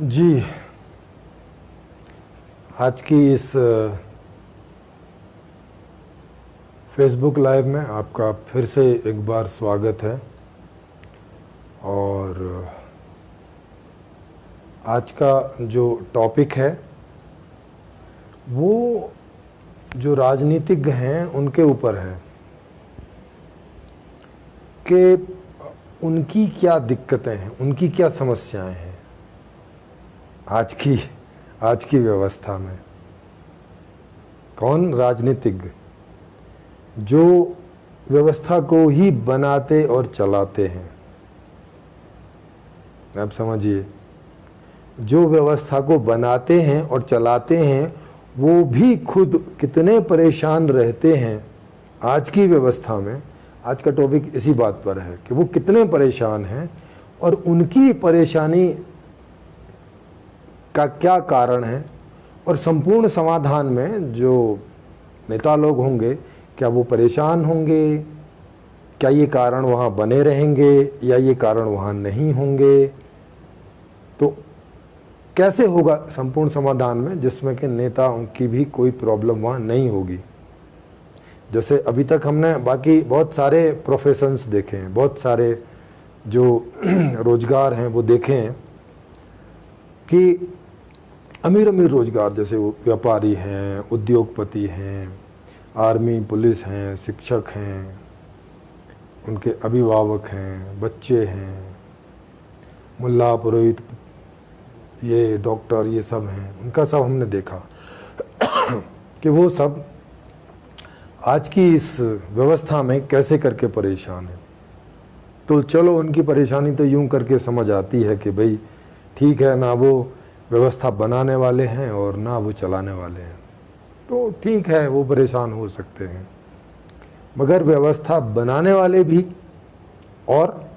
जी, आज की इस फेसबुक लाइव में आपका फिर से एक बार स्वागत है। और आज का जो टॉपिक है वो जो राजनीतिज्ञ हैं उनके ऊपर है कि उनकी क्या दिक्कतें हैं, उनकी क्या समस्याएं हैं आज की व्यवस्था में। कौन? राजनीतिज्ञ, जो व्यवस्था को ही बनाते और चलाते हैं। आप समझिए, जो व्यवस्था को बनाते हैं और चलाते हैं वो भी खुद कितने परेशान रहते हैं आज की व्यवस्था में। आज का टॉपिक इसी बात पर है कि वो कितने परेशान हैं और उनकी परेशानी का क्या कारण है, और संपूर्ण समाधान में जो नेता लोग होंगे क्या वो परेशान होंगे, क्या ये कारण वहाँ बने रहेंगे या ये कारण वहाँ नहीं होंगे। तो कैसे होगा संपूर्ण समाधान में जिसमें कि नेताओं की भी कोई प्रॉब्लम वहाँ नहीं होगी। जैसे अभी तक हमने बाकी बहुत सारे प्रोफेशंस देखे हैं, बहुत सारे जो रोजगार हैं वो देखे हैं कि अमीर अमीर रोजगार, जैसे वो व्यापारी हैं, उद्योगपति हैं, आर्मी पुलिस हैं, शिक्षक हैं, उनके अभिभावक हैं, बच्चे हैं, मुल्ला पुरोहित, ये डॉक्टर, ये सब हैं, उनका सब हमने देखा कि वो सब आज की इस व्यवस्था में कैसे करके परेशान हैं। तो चलो, उनकी परेशानी तो यूं करके समझ आती है कि भाई ठीक है ना, वो व्यवस्था बनाने वाले हैं और ना वो चलाने वाले हैं, तो ठीक है, वो परेशान हो सकते हैं। मगर व्यवस्था बनाने वाले भी और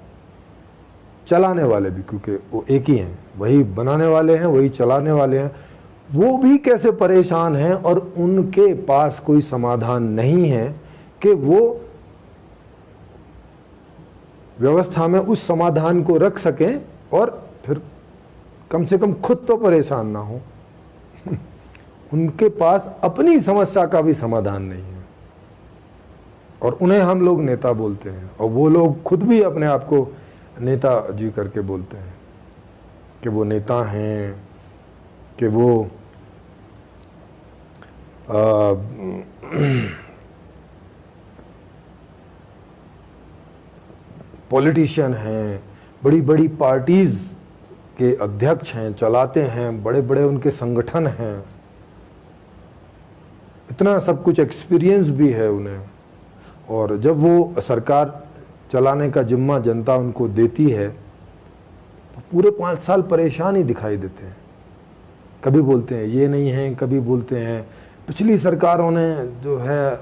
चलाने वाले भी, क्योंकि वो एक ही हैं, वही बनाने वाले हैं वही चलाने वाले हैं, वो भी कैसे परेशान हैं और उनके पास कोई समाधान नहीं है कि वो व्यवस्था में उस समाधान को रख सकें और फिर कम से कम खुद तो परेशान ना हो। उनके पास अपनी समस्या का भी समाधान नहीं है और उन्हें हम लोग नेता बोलते हैं, और वो लोग खुद भी अपने आप को नेता जी करके बोलते हैं कि वो नेता हैं, कि वो पॉलिटिशियन हैं, बड़ी बड़ी पार्टीज के अध्यक्ष हैं, चलाते हैं, बड़े बड़े उनके संगठन हैं, इतना सब कुछ एक्सपीरियंस भी है उन्हें। और जब वो सरकार चलाने का जिम्मा जनता उनको देती है तो पूरे 5 साल परेशान ही दिखाई देते हैं। कभी बोलते हैं ये नहीं है, कभी बोलते हैं पिछली सरकारों ने जो है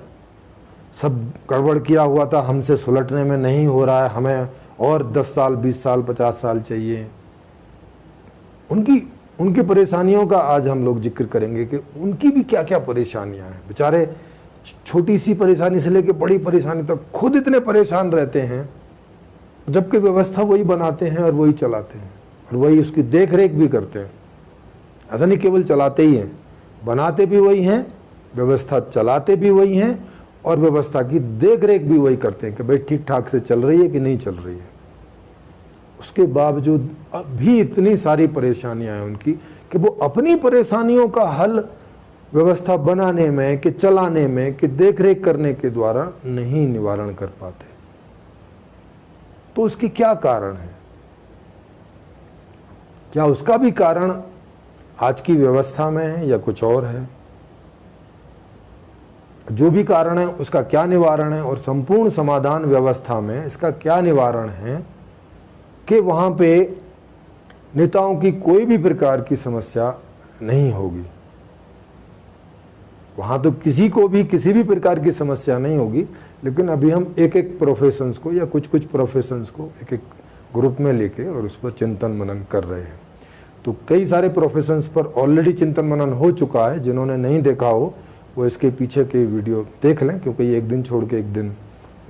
सब गड़बड़ किया हुआ था, हमसे सुलटने में नहीं हो रहा है, हमें और 10 साल 20 साल 50 साल चाहिए। उनकी परेशानियों का आज हम लोग जिक्र करेंगे कि उनकी भी क्या क्या परेशानियां हैं। बेचारे छोटी सी परेशानी से लेकर बड़ी परेशानी तक खुद इतने परेशान रहते हैं, जबकि व्यवस्था वही बनाते हैं और वही चलाते हैं और वही उसकी देख रेख भी करते हैं। ऐसा नहीं केवल चलाते ही हैं, बनाते भी वही हैं, व्यवस्था चलाते भी वही हैं और व्यवस्था की देख रेख भी वही करते हैं कि भाई ठीक ठाक से चल रही है कि नहीं चल रही है। उसके बावजूद भी इतनी सारी परेशानियां हैं उनकी कि वो अपनी परेशानियों का हल व्यवस्था बनाने में, कि चलाने में, कि देखरेख करने के द्वारा नहीं निवारण कर पाते। तो उसकी क्या कारण है? क्या उसका भी कारण आज की व्यवस्था में है या कुछ और है? जो भी कारण है उसका क्या निवारण है, और संपूर्ण समाधान व्यवस्था में इसका क्या निवारण है कि वहां पे नेताओं की कोई भी प्रकार की समस्या नहीं होगी। वहां तो किसी को भी किसी भी प्रकार की समस्या नहीं होगी। लेकिन अभी हम एक एक प्रोफेशंस को या कुछ कुछ प्रोफेशंस को एक एक ग्रुप में लेके और उस पर चिंतन मनन कर रहे हैं। तो कई सारे प्रोफेशंस पर ऑलरेडी चिंतन मनन हो चुका है। जिन्होंने नहीं देखा हो वो इसके पीछे के वीडियो देख लें, क्योंकि ये एक दिन छोड़ के एक दिन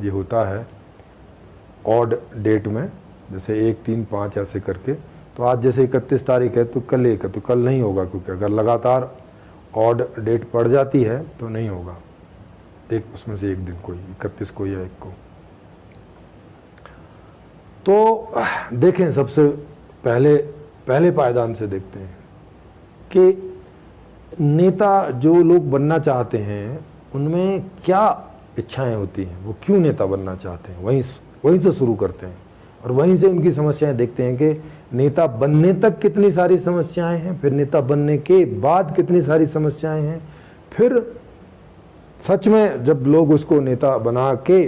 ये होता है ऑड डेट में, जैसे 1, 3, 5 ऐसे करके तो आज जैसे 31 तारीख है तो कल 1 है, तो कल नहीं होगा, क्योंकि अगर लगातार ऑड डेट पड़ जाती है तो नहीं होगा, एक उसमें से एक दिन कोई 31 को या 1 को। तो देखें, सबसे पहले पायदान से देखते हैं कि नेता जो लोग बनना चाहते हैं उनमें क्या इच्छाएं होती हैं, वो क्यों नेता बनना चाहते हैं, वहीं से शुरू करते हैं और वहीं से उनकी समस्याएं देखते हैं कि नेता बनने तक कितनी सारी समस्याएं हैं, फिर नेता बनने के बाद कितनी सारी समस्याएं हैं, फिर सच में जब लोग उसको नेता बना के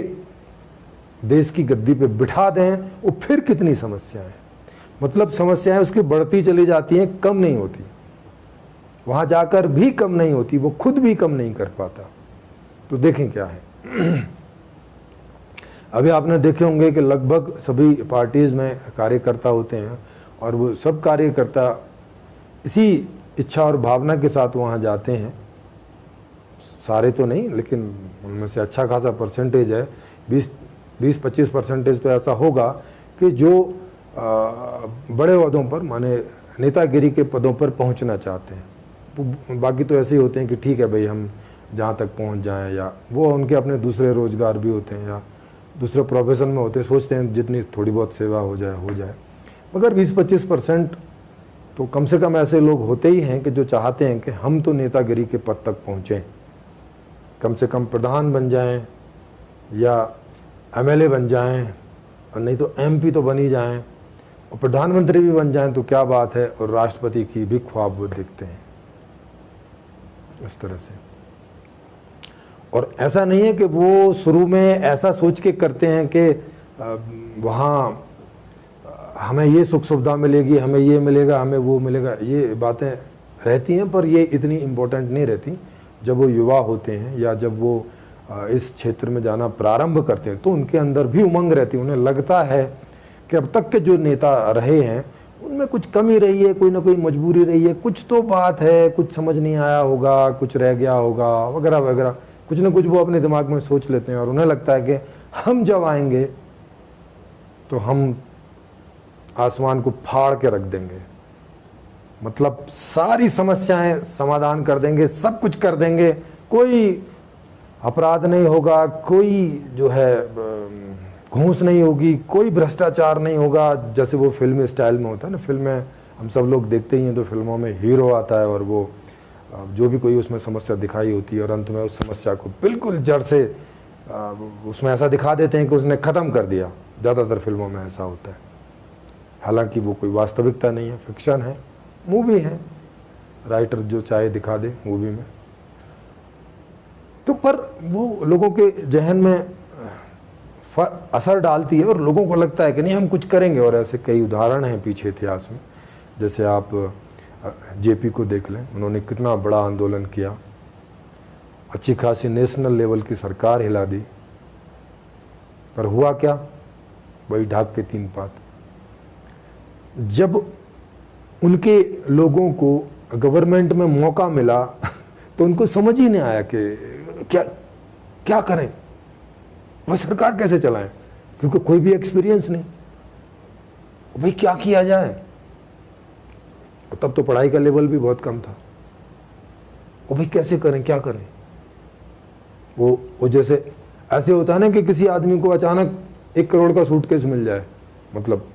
देश की गद्दी पे बिठा दें वो फिर कितनी समस्याएं हैं। मतलब समस्याएं उसकी बढ़ती चली जाती हैं, कम नहीं होती, वहां जाकर भी कम नहीं होती, वो खुद भी कम नहीं कर पाता। तो देखें क्या है। अभी आपने देखे होंगे कि लगभग सभी पार्टीज में कार्यकर्ता होते हैं और वो सब कार्यकर्ता इसी इच्छा और भावना के साथ वहां जाते हैं, सारे तो नहीं लेकिन उनमें से अच्छा खासा परसेंटेज है, 20-25% तो ऐसा होगा कि जो बड़े पदों पर, माने नेतागिरी के पदों पर पहुंचना चाहते हैं। बाकी तो ऐसे ही होते हैं कि ठीक है भाई हम जहाँ तक पहुँच जाएं, या वो उनके अपने दूसरे रोजगार भी होते हैं या दूसरे प्रोफेशन में होते हैं, सोचते हैं जितनी थोड़ी बहुत सेवा हो जाए। मगर 20-25% तो कम से कम ऐसे लोग होते ही हैं कि जो चाहते हैं कि हम तो नेतागिरी के पद तक पहुँचें, कम से कम प्रधान बन जाएं या MLA बन जाएं, और नहीं तो MP तो बन ही जाएं, और प्रधानमंत्री भी बन जाएं तो क्या बात है, और राष्ट्रपति की भी ख्वाब वो देखते हैं इस तरह से। और ऐसा नहीं है कि वो शुरू में ऐसा सोच के करते हैं कि वहाँ हमें ये सुख सुविधा मिलेगी, हमें ये मिलेगा, हमें वो मिलेगा, ये बातें रहती हैं, पर ये इतनी इम्पोर्टेंट नहीं रहती। जब वो युवा होते हैं या जब वो इस क्षेत्र में जाना प्रारंभ करते हैं तो उनके अंदर भी उमंग रहती है, उन्हें लगता है कि अब तक के जो नेता रहे हैं उनमें कुछ कमी रही है, कोई ना कोई मजबूरी रही है, कुछ तो बात है, कुछ समझ नहीं आया होगा, कुछ रह गया होगा वगैरह वगैरह, कुछ ना कुछ वो अपने दिमाग में सोच लेते हैं और उन्हें लगता है कि हम जब आएंगे तो हम आसमान को फाड़ के रख देंगे, मतलब सारी समस्याएं समाधान कर देंगे, सब कुछ कर देंगे, कोई अपराध नहीं होगा, कोई जो है घूस नहीं होगी, कोई भ्रष्टाचार नहीं होगा, जैसे वो फिल्मी स्टाइल में होता है ना। फिल्में हम सब लोग देखते ही हैं, तो फिल्मों में हीरो आता है और वो जो भी कोई उसमें समस्या दिखाई होती है और अंत में उस समस्या को बिल्कुल जड़ से उसमें ऐसा दिखा देते हैं कि उसने ख़त्म कर दिया। ज़्यादातर फिल्मों में ऐसा होता है, हालांकि वो कोई वास्तविकता नहीं है, फिक्शन है, मूवी है, राइटर जो चाहे दिखा दे मूवी में। तो पर वो लोगों के जहन में असर डालती है और लोगों को लगता है कि नहीं हम कुछ करेंगे। और ऐसे कई उदाहरण हैं पीछे इतिहास में, जैसे आप JP को देख लें, उन्होंने कितना बड़ा आंदोलन किया, अच्छी खासी नेशनल लेवल की सरकार हिला दी, पर हुआ क्या, वही ढाक के 3 पात। जब उनके लोगों को गवर्नमेंट में मौका मिला तो उनको समझ ही नहीं आया कि क्या करें, वह सरकार कैसे चलाएं, क्योंकि कोई भी एक्सपीरियंस नहीं, भाई क्या किया जाए। तब तो पढ़ाई का लेवल भी बहुत कम था, वो भाई कैसे करें, क्या करें। वो जैसे ऐसे होता है ना कि किसी आदमी को अचानक 1 करोड़ का सूटकेस मिल जाए, मतलब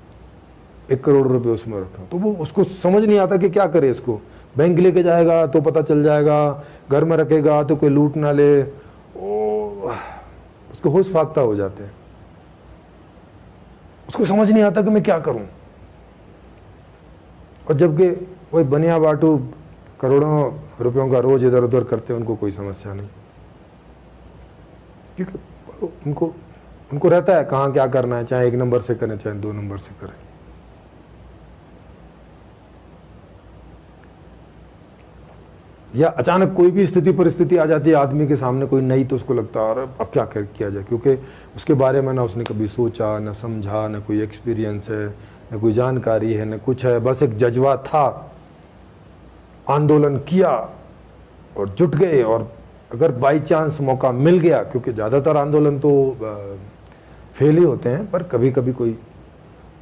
1 करोड़ रुपए उसमें रखा, तो वो उसको समझ नहीं आता कि क्या करे इसको। बैंक लेके जाएगा तो पता चल जाएगा, घर में रखेगा तो कोई लूट ना ले, उसको होश फाख्ता हो जाते हैं, उसको समझ नहीं आता कि मैं क्या करूं। और जबकि वही बनिया बाटू करोड़ों रुपयों का रोज इधर उधर करते हैं, उनको कोई समस्या नहीं, क्योंकि उनको रहता है कहाँ क्या करना है, चाहे 1 नंबर से करें चाहे 2 नंबर से करें। या अचानक कोई भी स्थिति परिस्थिति आ जाती है आदमी के सामने कोई नई, तो उसको लगता है अब क्या किया जाए, क्योंकि उसके बारे में ना उसने कभी सोचा, ना समझा, ना कोई एक्सपीरियंस है, ना कोई जानकारी है, ना कुछ है, बस एक जज्बा था, आंदोलन किया और जुट गए। और अगर बाई चांस मौका मिल गया, क्योंकि ज़्यादातर आंदोलन तो फेल ही होते हैं, पर कभी कभी कोई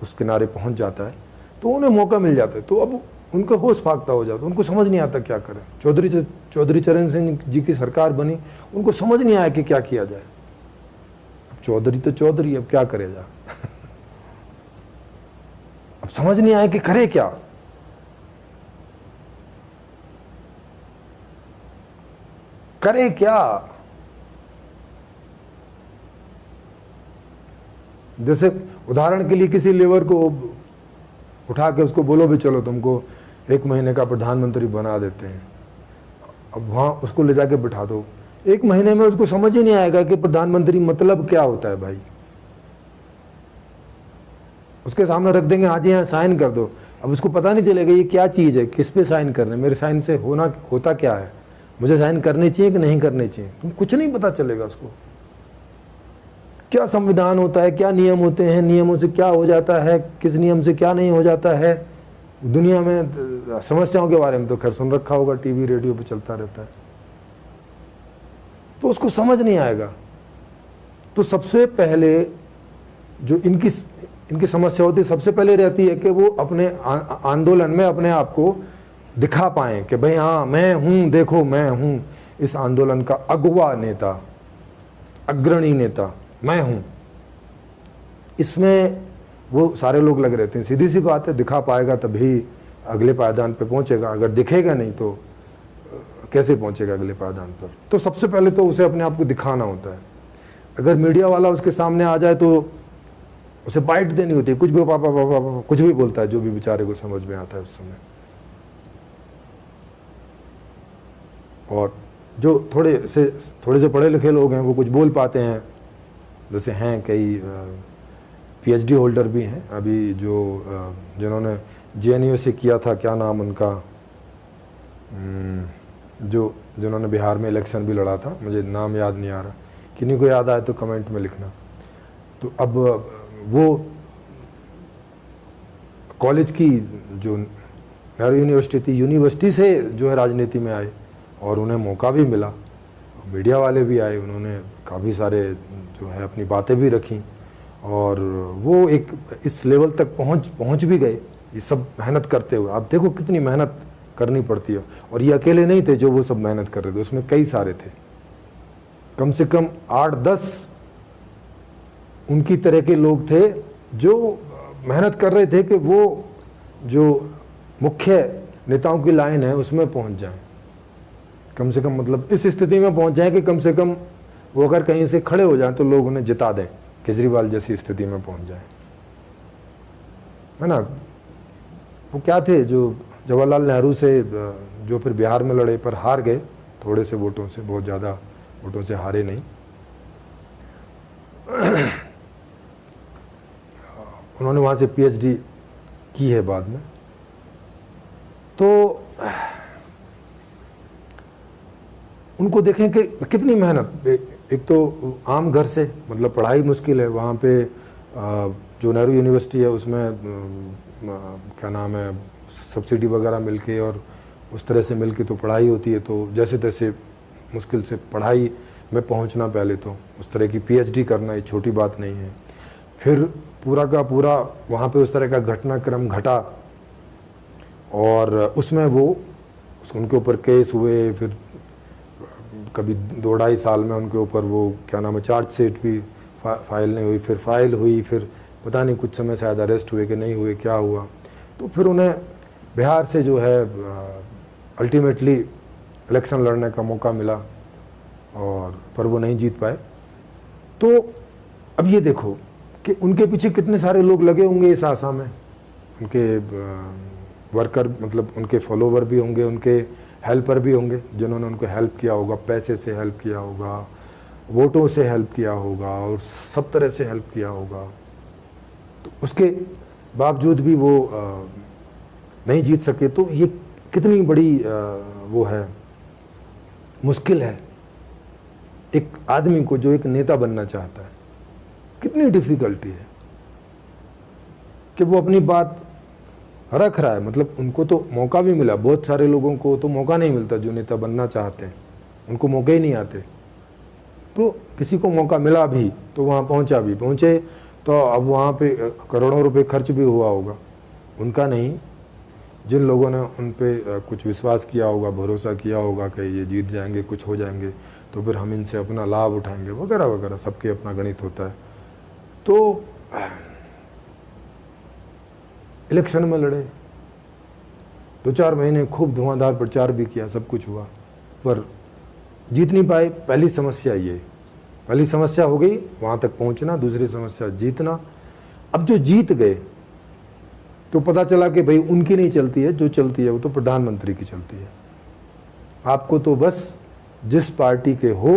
उस किनारे पहुंच जाता है, तो उन्हें मौका मिल जाता है, तो अब उनका होश फाख्ता हो जाता है, उनको समझ नहीं आता क्या करें। चौधरी चरण सिंह जी की सरकार बनी, उनको समझ नहीं आया कि क्या किया जाए। अब चौधरी तो चौधरी, अब क्या करे जा अब समझ नहीं आया कि करे क्या। करे क्या? जैसे उदाहरण के लिए किसी लेबर को उठा के उसको बोलो भी चलो तुमको 1 महीने का प्रधानमंत्री बना देते हैं, अब वहां उसको ले जाके बिठा दो, 1 महीने में उसको समझ ही नहीं आएगा कि प्रधानमंत्री मतलब क्या होता है भाई। उसके सामने रख देंगे, हाँ जी यहाँ साइन कर दो, अब उसको पता नहीं चलेगा ये क्या चीज है, किस पे साइन करना है, मेरे साइन से होता क्या है, मुझे साइन करने चाहिए कि नहीं करने चाहिए, कुछ नहीं पता चलेगा उसको। क्या संविधान होता है, क्या नियम होते हैं, नियमों से क्या हो जाता है, किस नियम से क्या नहीं हो जाता है, दुनिया में समस्याओं के बारे में तो खैर सुन रखा होगा, टीवी रेडियो पे चलता रहता है, तो उसको समझ नहीं आएगा। तो सबसे पहले जो इनकी समस्या होती है, सबसे पहले रहती है कि वो अपने आंदोलन में अपने आप को दिखा पाएं कि भाई हाँ मैं हूं, देखो मैं हूं इस आंदोलन का अगुवा नेता, अग्रणी नेता मैं हूं। इसमें वो सारे लोग लग रहते हैं। सीधी सी बात है, दिखा पाएगा तभी अगले पायदान पे पहुंचेगा, अगर दिखेगा नहीं तो कैसे पहुंचेगा अगले पायदान पर। तो सबसे पहले तो उसे अपने आप को दिखाना होता है। अगर मीडिया वाला उसके सामने आ जाए तो उसे बाइट देनी होती है, कुछ भी पापा कुछ भी बोलता है, जो भी बेचारे को समझ में आता है उस समय। और जो थोड़े से पढ़े लिखे लोग हैं वो कुछ बोल पाते हैं, जैसे हैं कई पीएचडी होल्डर भी हैं अभी जो जिन्होंने जेएनयू से किया था, क्या नाम उनका, जो जिन्होंने बिहार में इलेक्शन भी लड़ा था, मुझे नाम याद नहीं आ रहा, किन्हीं को याद आए तो कमेंट में लिखना। तो अब वो कॉलेज की जो नेहरू यूनिवर्सिटी थी, यूनिवर्सिटी से जो है राजनीति में आए और उन्हें मौका भी मिला, मीडिया वाले भी आए, उन्होंने काफ़ी सारे जो है अपनी बातें भी रखी और वो एक इस लेवल तक पहुंच भी गए, ये सब मेहनत करते हुए। आप देखो कितनी मेहनत करनी पड़ती है, और ये अकेले नहीं थे जो वो सब मेहनत कर रहे थे, उसमें कई सारे थे, कम से कम 8-10 उनकी तरह के लोग थे जो मेहनत कर रहे थे कि वो जो मुख्य नेताओं की लाइन है उसमें पहुंच जाएं, कम से कम मतलब इस स्थिति में पहुंच जाएं कि कम से कम वो अगर कहीं से खड़े हो जाएं तो लोग उन्हें जिता दें, केजरीवाल जैसी स्थिति में पहुंच जाएं, है ना। वो क्या थे जो जवाहरलाल नेहरू से जो फिर बिहार में लड़े पर हार गए, थोड़े से वोटों से, बहुत ज़्यादा वोटों से हारे नहीं। उन्होंने वहाँ से पीएचडी की है बाद में। तो उनको देखें कि कितनी मेहनत, एक तो आम घर से, मतलब पढ़ाई मुश्किल है वहाँ पे, जो नेहरू यूनिवर्सिटी है उसमें क्या नाम है, सब्सिडी वगैरह मिलके और उस तरह से मिलके तो पढ़ाई होती है, तो जैसे तैसे मुश्किल से पढ़ाई में पहुँचना, पहले तो उस तरह की पीएचडी करना ये छोटी बात नहीं है। फिर पूरा का पूरा वहाँ पे उस तरह का घटनाक्रम घटा और उसमें वो उनके ऊपर केस हुए, फिर कभी 2-2.5 साल में उनके ऊपर वो क्या नाम है चार्जशीट भी फाइल नहीं हुई, फिर फाइल हुई, फिर पता नहीं कुछ समय शायद अरेस्ट हुए कि नहीं हुए, क्या हुआ। तो फिर उन्हें बिहार से जो है अल्टीमेटली इलेक्शन लड़ने का मौका मिला और पर वो नहीं जीत पाए। तो अब ये देखो कि उनके पीछे कितने सारे लोग लगे होंगे इस आशा में, उनके वर्कर मतलब उनके फॉलोवर भी होंगे, उनके हेल्पर भी होंगे जिन्होंने उनको हेल्प किया होगा, पैसे से हेल्प किया होगा, वोटों से हेल्प किया होगा और सब तरह से हेल्प किया होगा। तो उसके बावजूद भी वो नहीं जीत सके, तो ये कितनी बड़ी वो है, मुश्किल है एक आदमी को जो एक नेता बनना चाहता है, कितनी डिफिकल्टी है कि वो अपनी बात रख रहा है। मतलब उनको तो मौका भी मिला, बहुत सारे लोगों को तो मौका नहीं मिलता जो नेता बनना चाहते हैं, उनको मौके ही नहीं आते। तो किसी को मौका मिला भी तो वहाँ पहुँचे तो अब वहाँ पे करोड़ों रुपए खर्च भी हुआ होगा, उनका नहीं, जिन लोगों ने उन पे कुछ विश्वास किया होगा, भरोसा किया होगा कि ये जीत जाएंगे, कुछ हो जाएंगे, तो फिर हम इनसे अपना लाभ उठाएंगे वगैरह वगैरह, सबके अपना गणित होता है। तो इलेक्शन में लड़े, 2-4 महीने खूब धुआंधार प्रचार भी किया, सब कुछ हुआ, पर जीत नहीं पाए। पहली समस्या ये, पहली समस्या हो गई वहाँ तक पहुँचना, दूसरी समस्या जीतना। अब जो जीत गए तो पता चला कि भाई उनकी नहीं चलती है, जो चलती है वो तो प्रधानमंत्री की चलती है। आपको तो बस जिस पार्टी के हो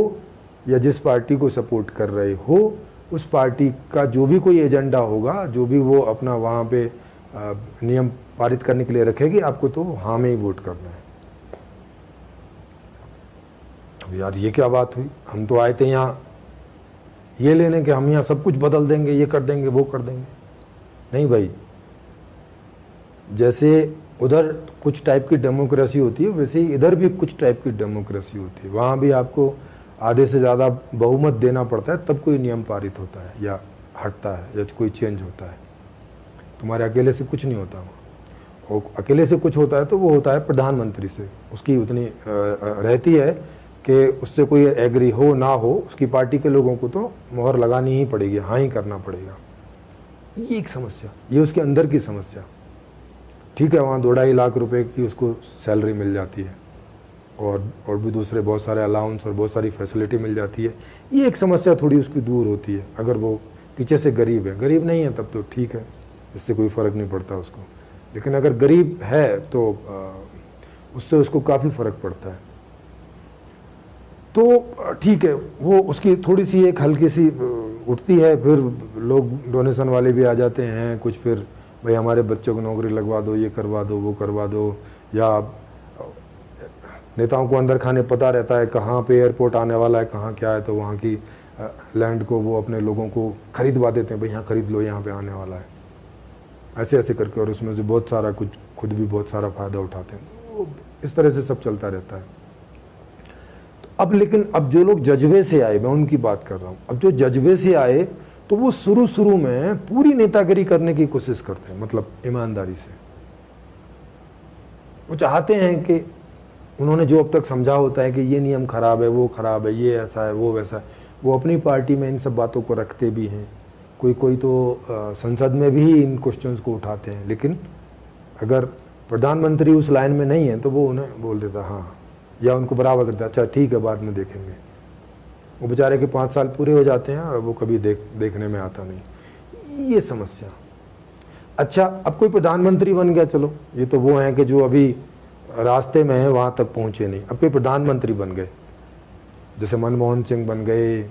या जिस पार्टी को सपोर्ट कर रहे हो, उस पार्टी का जो भी कोई एजेंडा होगा, जो भी वो अपना वहाँ पे नियम पारित करने के लिए रखेगी, आपको तो हाँ में ही वोट करना है। अब यार ये क्या बात हुई, हम तो आए थे यहाँ ये लेने के हम यहाँ सब कुछ बदल देंगे, ये कर देंगे, वो कर देंगे। नहीं भाई, जैसे उधर कुछ टाइप की डेमोक्रेसी होती है, वैसे ही इधर भी कुछ टाइप की डेमोक्रेसी होती है। वहाँ भी आपको आधे से ज़्यादा बहुमत देना पड़ता है, तब कोई नियम पारित होता है या हटता है या कोई चेंज होता है। तुम्हारे अकेले से कुछ नहीं होता वहाँ, और अकेले से कुछ होता है तो वो होता है प्रधानमंत्री से। उसकी उतनी रहती है कि उससे कोई एग्री हो ना हो, उसकी पार्टी के लोगों को तो मोहर लगानी ही पड़ेगी, हाँ ही करना पड़ेगा। ये एक समस्या, ये उसके अंदर की समस्या। ठीक है, वहाँ 2-2.5 लाख रुपए की उसको सैलरी मिल जाती है और भी दूसरे बहुत सारे अलाउंस और बहुत सारी फैसिलिटी मिल जाती है। ये एक समस्या थोड़ी उसकी दूर होती है। अगर वो पीछे से गरीब है, गरीब नहीं है तब तो ठीक है, इससे कोई फ़र्क नहीं पड़ता उसको। लेकिन अगर गरीब है तो उससे उसको काफ़ी फ़र्क पड़ता है। तो ठीक है, वो उसकी थोड़ी सी एक हल्की सी उठती है, फिर लोग डोनेशन वाले भी आ जाते हैं कुछ, फिर भाई हमारे बच्चों को नौकरी लगवा दो, ये करवा दो, वो करवा दो। या नेताओं को अंदर खाने पता रहता है कहाँ पे एयरपोर्ट आने वाला है, कहाँ क्या है, तो वहाँ की लैंड को वो अपने लोगों को खरीदवा देते हैं, भाई यहाँ खरीद लो, यहाँ पे आने वाला है, ऐसे ऐसे करके। और उसमें से बहुत सारा कुछ खुद भी बहुत सारा फ़ायदा उठाते हैं। इस तरह से सब चलता रहता है। तो अब लेकिन अब जो लोग जज्बे से आए, मैं उनकी बात कर रहा हूँ, अब जो जज्बे से आए तो वो शुरू में पूरी नेतागिरी करने की कोशिश करते हैं, मतलब ईमानदारी से। वो चाहते हैं कि उन्होंने जो अब तक समझा होता है कि ये नियम खराब है, वो खराब है, ये ऐसा है, वो वैसा है, वो अपनी पार्टी में इन सब बातों को रखते भी हैं। कोई तो संसद में भी इन क्वेश्चंस को उठाते हैं। लेकिन अगर प्रधानमंत्री उस लाइन में नहीं है तो वो उन्हें बोल देता हाँ, या उनको बराबर करता, अच्छा ठीक है बाद में देखेंगे। वो बेचारे के 5 साल पूरे हो जाते हैं और वो कभी देखने में आता नहीं। ये समस्या। अच्छा, अब कोई प्रधानमंत्री बन गया, चलो ये तो वो हैं कि जो अभी रास्ते में है, वहाँ तक पहुँचे नहीं। अब कोई प्रधानमंत्री बन गए, जैसे मनमोहन सिंह बन गए,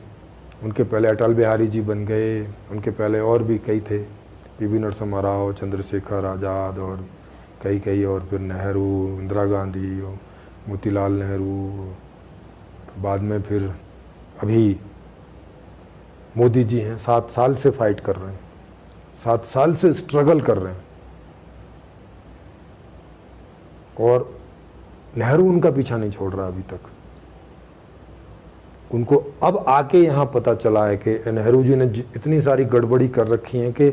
उनके पहले अटल बिहारी जी बन गए, उनके पहले और भी कई थे, पीवी नरसिम्हा राव, चंद्रशेखर आज़ाद और कई और फिर नेहरू, इंदिरा गांधी, मोतीलाल नेहरू, बाद में फिर अभी मोदी जी हैं। 7 साल से फाइट कर रहे हैं, 7 साल से स्ट्रगल कर रहे हैं, और नेहरू उनका पीछा नहीं छोड़ रहा अभी तक। उनको अब आके यहाँ पता चला है कि नेहरू जी ने इतनी सारी गड़बड़ी कर रखी है कि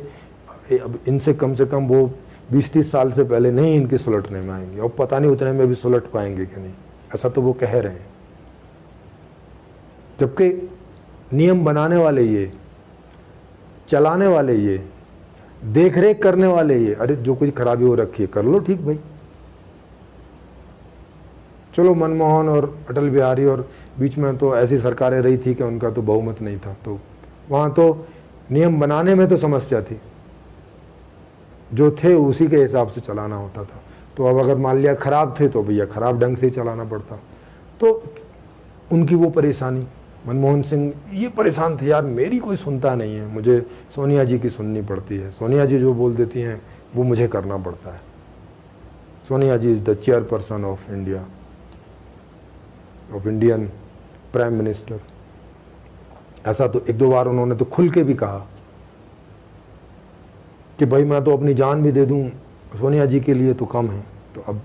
अब इनसे कम से कम वो 20-30 साल से पहले नहीं इनके सुलटने में आएंगे, और पता नहीं उतने में भी सुलट पाएंगे कि नहीं, ऐसा तो वो कह रहे हैं। जबकि नियम बनाने वाले ये, चलाने वाले ये, देख रेख करने वाले ये, अरे जो कुछ खराबी हो रखी है कर लो, ठीक भाई। चलो मनमोहन और अटल बिहारी और बीच में तो ऐसी सरकारें रही थी कि उनका तो बहुमत नहीं था, तो वहाँ तो नियम बनाने में तो समस्या थी, जो थे उसी के हिसाब से चलाना होता था। तो अब अगर मान लिया खराब थे तो भैया खराब ढंग से ही चलाना पड़ता। तो उनकी वो परेशानी, मनमोहन सिंह ये परेशान थे, यार मेरी कोई सुनता नहीं है, मुझे सोनिया जी की सुननी पड़ती है, सोनिया जी जो बोल देती हैं वो मुझे करना पड़ता है। Sonia ji is the chairperson of India, of Indian prime minister. ऐसा तो 1-2 बार उन्होंने तो खुल के भी कहा कि भाई मैं तो अपनी जान भी दे दूं सोनिया जी के लिए, तो कम है। तो अब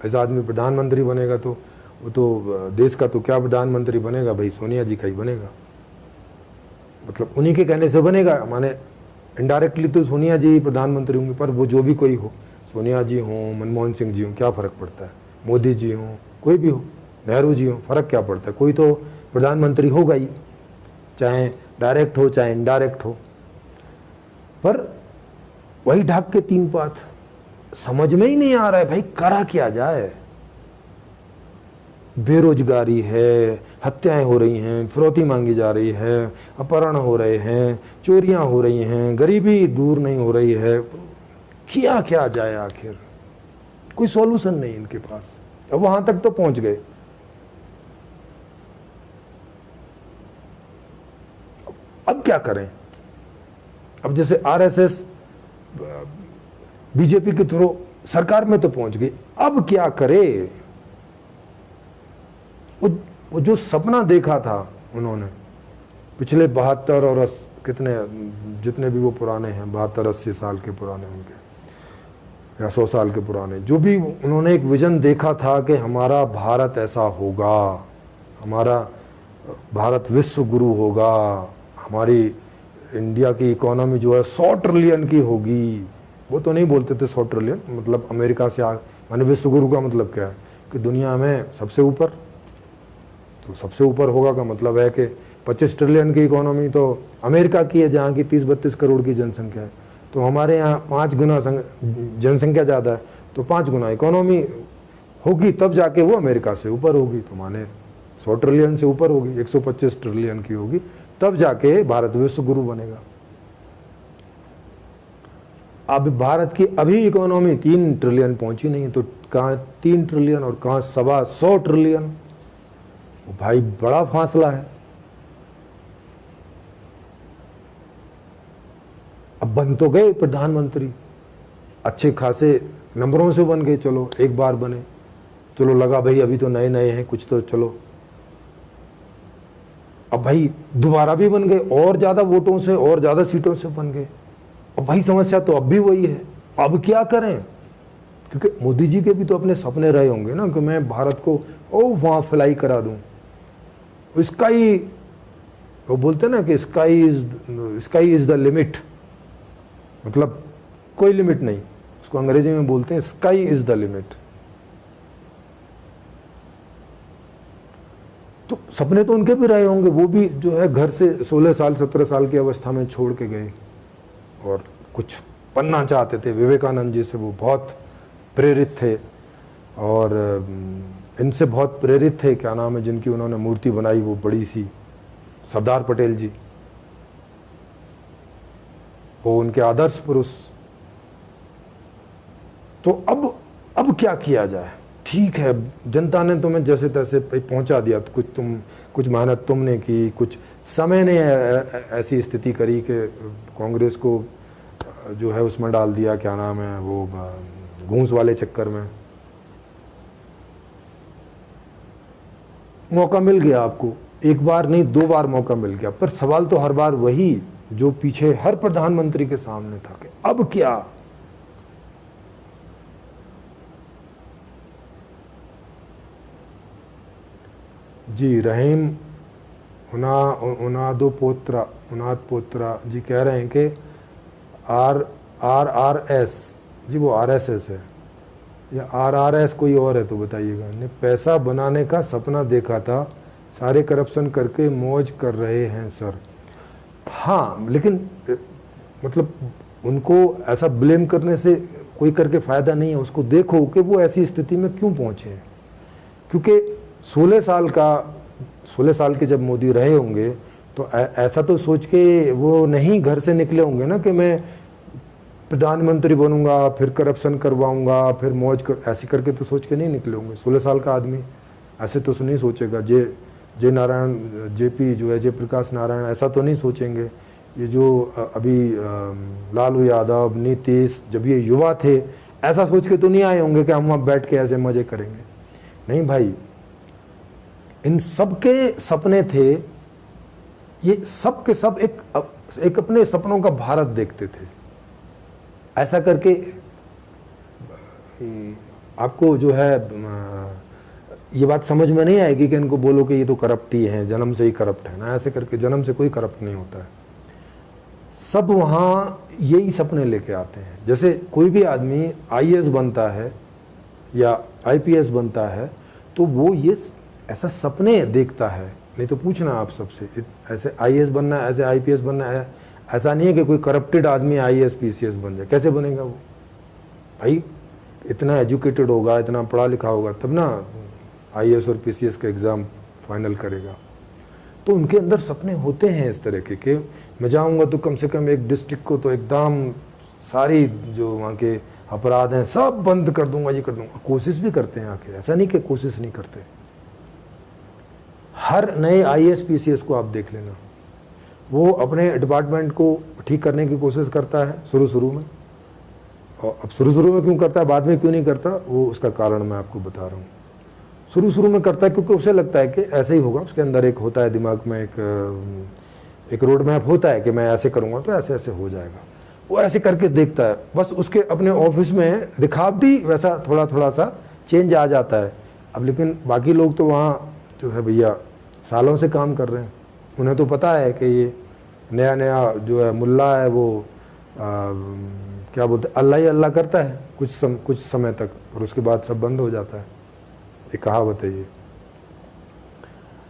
ऐसा आदमी प्रधानमंत्री बनेगा तो वो तो देश का तो क्या प्रधानमंत्री बनेगा भाई, सोनिया जी का ही बनेगा, मतलब उन्हीं के कहने से बनेगा, माने इनडायरेक्टली तो सोनिया जी प्रधानमंत्री होंगे, पर वो जो भी कोई हो, सोनिया जी हों, मनमोहन सिंह जी हों, क्या फ़र्क पड़ता है, मोदी जी हों, कोई भी हो, नेहरू जी हों, फ़र्क क्या पड़ता है, कोई तो प्रधानमंत्री होगा ही, चाहे डायरेक्ट हो चाहे इनडायरेक्ट हो। पर वही ढाक के तीन पात, समझ में ही नहीं आ रहा है भाई करा क्या जाए। बेरोजगारी है, हत्याएं हो रही हैं, फिरौती मांगी जा रही है, अपहरण हो रहे हैं, चोरियां हो रही हैं, गरीबी दूर नहीं हो रही है, किया क्या जाए आखिर, कोई सॉल्यूशन नहीं इनके पास। अब वहां तक तो पहुंच गए, अब क्या करें। अब जैसे आरएसएस बीजेपी के थ्रू सरकार में तो पहुंच गई, अब क्या करे। वो जो सपना देखा था उन्होंने पिछले 72 और कितने जितने भी वो पुराने हैं, 72-80 साल के पुराने उनके, या 100 साल के पुराने, जो भी उन्होंने एक विजन देखा था कि हमारा भारत ऐसा होगा, हमारा भारत विश्व गुरु होगा, हमारी इंडिया की इकोनॉमी जो है 100 ट्रिलियन की होगी। वो तो नहीं बोलते थे 100 ट्रिलियन, मतलब अमेरिका से माने विश्व गुरु का मतलब क्या है कि दुनिया में सबसे ऊपर, तो सबसे ऊपर होगा का मतलब है कि 25 ट्रिलियन की इकोनॉमी तो अमेरिका की है, जहाँ की 30-32 करोड़ की जनसंख्या है। तो हमारे यहाँ 5 गुना जनसंख्या ज़्यादा है, तो 5 गुना इकोनॉमी होगी, तब जाके वो अमेरिका से ऊपर होगी। तो माने 100 ट्रिलियन से ऊपर होगी, 125 ट्रिलियन की होगी, तब जाके भारत विश्व गुरु बनेगा। अब भारत की अभी इकोनॉमी 3 ट्रिलियन पहुंची नहीं, तो कहाँ 3 ट्रिलियन और कहाँ 125 ट्रिलियन, भाई बड़ा फासला है। अब बन तो गए प्रधानमंत्री, अच्छे खासे नंबरों से बन गए, चलो एक बार बने, चलो लगा भाई अभी तो नए नए हैं कुछ तो चलो। अब भाई दोबारा भी बन गए, और ज्यादा वोटों से और ज्यादा सीटों से बन गए। अब भाई समस्या तो अब भी वही है, अब क्या करें, क्योंकि मोदी जी के भी तो अपने सपने रहे होंगे ना कि मैं भारत को वहां फ्लाई करा दूं। स्काई, वो बोलते हैं ना कि स्काई इज द लिमिट, मतलब कोई लिमिट नहीं, उसको अंग्रेजी में बोलते हैं स्काई इज द लिमिट। तो सपने तो उनके भी रहे होंगे, वो भी जो है घर से 16 साल 17 साल की अवस्था में छोड़ के गए और कुछ बनना चाहते थे। विवेकानंद जी से वो बहुत प्रेरित थे और इनसे बहुत प्रेरित थे, क्या नाम है जिनकी उन्होंने मूर्ति बनाई वो बड़ी सी, सरदार पटेल जी, वो उनके आदर्श पुरुष। तो अब क्या किया जाए। ठीक है, जनता ने तुम्हें जैसे तैसे पहुंचा दिया, तो कुछ मेहनत तुमने की, कुछ समय ने ऐसी स्थिति करी कि कांग्रेस को जो है उसमें डाल दिया, क्या नाम है वो घूस वाले चक्कर में। मौका मिल गया आपको, एक बार नहीं 2 बार मौका मिल गया, पर सवाल तो हर बार वही जो पीछे हर प्रधानमंत्री के सामने था कि अब क्या। जी रहीम उनाद पोत्रा जी कह रहे हैं कि RRS जी वो RSS है या RRS कोई और है, तो बताइएगा। ने पैसा बनाने का सपना देखा था, सारे करप्शन करके मौज कर रहे हैं सर। हाँ, लेकिन मतलब उनको ऐसा ब्लेम करने से कोई करके फ़ायदा नहीं है, उसको देखो कि वो ऐसी स्थिति में क्यों पहुँचे हैं। क्योंकि 16 साल के जब मोदी रहे होंगे तो ऐसा तो सोच के वो नहीं घर से निकले होंगे ना कि मैं प्रधानमंत्री बनूंगा, फिर करप्शन करवाऊंगा, फिर मौज कर, ऐसे करके तो सोच के नहीं निकले होंगे। 16 साल का आदमी ऐसे तो नहीं सोचेगा। जे नारायण जेपी जो है जयप्रकाश नारायण ऐसा तो नहीं सोचेंगे। ये जो अभी लालू यादव, नीतीश, जब ये युवा थे ऐसा सोच के तो नहीं आए होंगे कि हम वहाँ बैठ के ऐसे मजे करेंगे। नहीं भाई, इन सबके सपने थे, ये सब के सब एक अपने सपनों का भारत देखते थे। ऐसा करके आपको जो है ये बात समझ में नहीं आएगी कि इनको बोलो कि ये तो करप्ट ही हैं, जन्म से ही करप्ट है ना। ऐसे करके जन्म से कोई करप्ट नहीं होता है। सब वहाँ यही सपने लेके आते हैं। जैसे कोई भी आदमी आईएएस बनता है या आईपीएस बनता है तो वो ये ऐसा सपने देखता है। नहीं तो पूछना आप सबसे, ऐसे आईएएस बनना है, ऐसे आईपीएस बनना है, ऐसा नहीं है कि कोई करप्टेड आदमी आईएएस पीसीएस बन जाए। कैसे बनेगा वो? भाई इतना एजुकेटेड होगा, इतना पढ़ा लिखा होगा तब ना आईएएस और पीसीएस का एग्ज़ाम फाइनल करेगा। तो उनके अंदर सपने होते हैं इस तरह के मैं जाऊंगा तो कम से कम एक डिस्ट्रिक्ट को तो एकदम सारी जो वहाँ के अपराध हैं सब बंद कर दूंगा, ये कर दूंगा। कोशिश भी करते हैं आके, ऐसा नहीं कि कोशिश नहीं करते। हर नए आईएएस पीसीएस को आप देख लेना, वो अपने डिपार्टमेंट को ठीक करने की कोशिश करता है शुरू में। और अब शुरू में क्यों करता है, बाद में क्यों नहीं करता, वो उसका कारण मैं आपको बता रहा हूँ। शुरू में करता है क्योंकि उसे लगता है कि ऐसे ही होगा। उसके अंदर एक होता है दिमाग में एक रोड मैप होता है कि मैं ऐसे करूँगा तो ऐसे ऐसे हो जाएगा। वो ऐसे करके देखता है, बस उसके अपने ऑफिस में दिखावटी वैसा थोड़ा सा चेंज आ जाता है। अब लेकिन बाकी लोग तो वहाँ जो है भैया सालों से काम कर रहे हैं, उन्हें तो पता है कि ये नया जो है मुल्ला है वो क्या बोलते अल्लाह ही अल्लाह करता है कुछ समय तक, और उसके बाद सब बंद हो जाता है। ये कहावत है ये।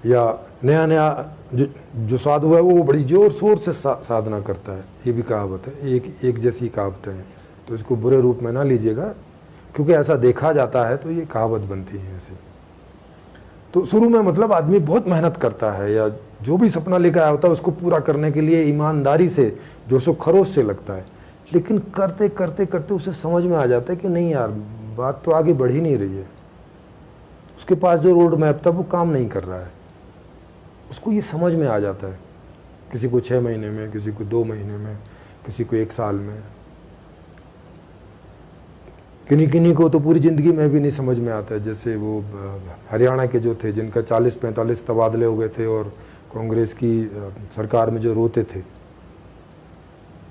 या नया जो साधु है वो बड़ी जोर शोर से साधना करता है, ये भी कहावत है। एक जैसी कहावतें हैं, तो इसको बुरे रूप में ना लीजिएगा, क्योंकि ऐसा देखा जाता है तो ये कहावत बनती है ऐसे। तो शुरू में मतलब आदमी बहुत मेहनत करता है, या जो भी सपना लेकर आया होता है उसको पूरा करने के लिए ईमानदारी से जोशो खरोश से लगता है। लेकिन करते करते करते उसे समझ में आ जाता है कि नहीं यार, बात तो आगे बढ़ ही नहीं रही है। उसके पास जो रोड मैप था वो काम नहीं कर रहा है। उसको ये समझ में आ जाता है, किसी को 6 महीने में, किसी को 2 महीने में, किसी को 1 साल में, किन्हीं को तो पूरी ज़िंदगी में भी नहीं समझ में आता है। जैसे वो हरियाणा के जो थे जिनका 40-45 तबादले हो गए थे और कांग्रेस की सरकार में जो रोते थे,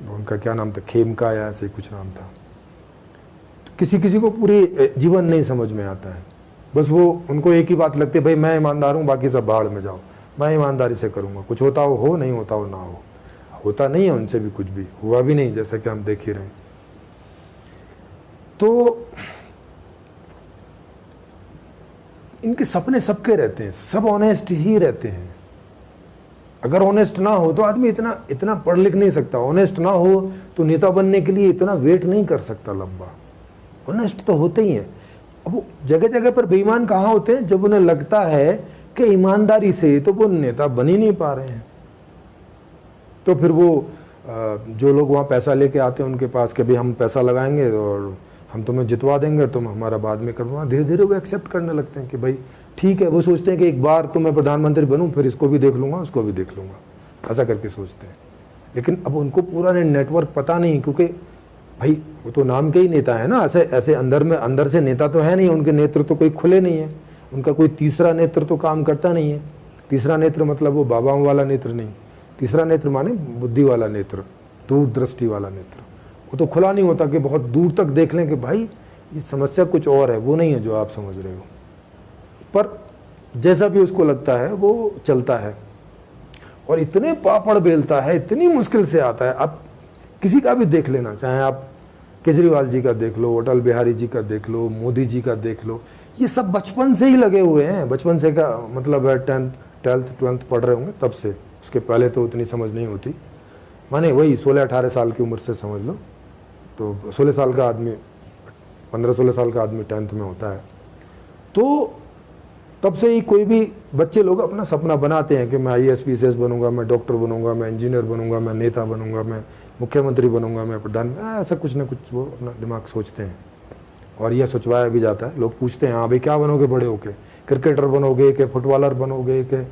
उनका क्या नाम था, खेमका या ऐसे कुछ नाम था। तो किसी को पूरी जीवन नहीं समझ में आता है। बस वो उनको एक ही बात लगती है, भाई मैं ईमानदार हूँ, बाकी सब भाड़ में जाओ, मैं ईमानदारी से करूँगा, कुछ होता हो नहीं होता हो ना हो। होता नहीं है उनसे भी, कुछ भी हुआ भी नहीं, जैसा कि हम देख ही रहे हैं। तो इनके सपने सबके रहते हैं, सब ऑनेस्ट ही रहते हैं। अगर ऑनेस्ट ना हो तो आदमी इतना पढ़ लिख नहीं सकता। ऑनेस्ट ना हो तो नेता बनने के लिए इतना वेट नहीं कर सकता लंबा। ऑनेस्ट तो होते ही हैं। अब वो जगह जगह पर बेईमान कहाँ होते हैं, जब उन्हें लगता है कि ईमानदारी से तो वो नेता बन ही नहीं पा रहे हैं। तो फिर वो जो लोग वहाँ पैसा लेके आते हैं उनके पास कि भाई हम पैसा लगाएंगे और हम तुम्हें जितवा देंगे, तुम हमारा बाद में करवा, धीरे धीरे वो एक्सेप्ट करने लगते हैं कि भाई ठीक है। वो सोचते हैं कि एक बार तो मैं प्रधानमंत्री बनूं, फिर इसको भी देख लूँगा, उसको भी देख लूँगा, ऐसा करके सोचते हैं। लेकिन अब उनको पूरा नेटवर्क पता नहीं, क्योंकि भाई वो तो नाम के ही नेता है ना। ऐसे अंदर से नेता तो है नहीं, उनके नेत्र तो कोई खुले नहीं है, उनका कोई तीसरा नेत्र तो काम करता नहीं है। तीसरा नेत्र मतलब वो बाबाओं वाला नेत्र नहीं, तीसरा नेत्र माने बुद्धि वाला नेत्र, दूरदृष्टि वाला नेत्र। वो तो खुला नहीं होता कि बहुत दूर तक देख लें कि भाई ये समस्या कुछ और है, वो नहीं है जो आप समझ रहे हो। पर जैसा भी उसको लगता है वो चलता है और इतने पापड़ बेलता है, इतनी मुश्किल से आता है। आप किसी का भी देख लेना, चाहे आप केजरीवाल जी का देख लो, अटल बिहारी जी का देख लो, मोदी जी का देख लो, ये सब बचपन से ही लगे हुए हैं। बचपन से का मतलब है 10th 12th पढ़ रहे होंगे तब से, उसके पहले तो उतनी समझ नहीं होती। माने वही 16-18 साल की उम्र से समझ लो, तो 16 साल का आदमी, 15-16 साल का आदमी 10th में होता है। तो तब से ही कोई भी बच्चे लोग अपना सपना बनाते हैं कि मैं आईएएस पीसीएस बनूंगा, मैं डॉक्टर बनूंगा, मैं इंजीनियर बनूंगा, मैं नेता बनूंगा, मैं मुख्यमंत्री बनूंगा, मैं प्रधान, ऐसा कुछ ना कुछ वो अपना दिमाग सोचते हैं। और यह सोचवाया भी जाता है। लोग पूछते हैं हाँ भाई क्या बनोगे बड़े होके, क्रिकेटर बनोगे कि फुटबॉलर बनोगे कि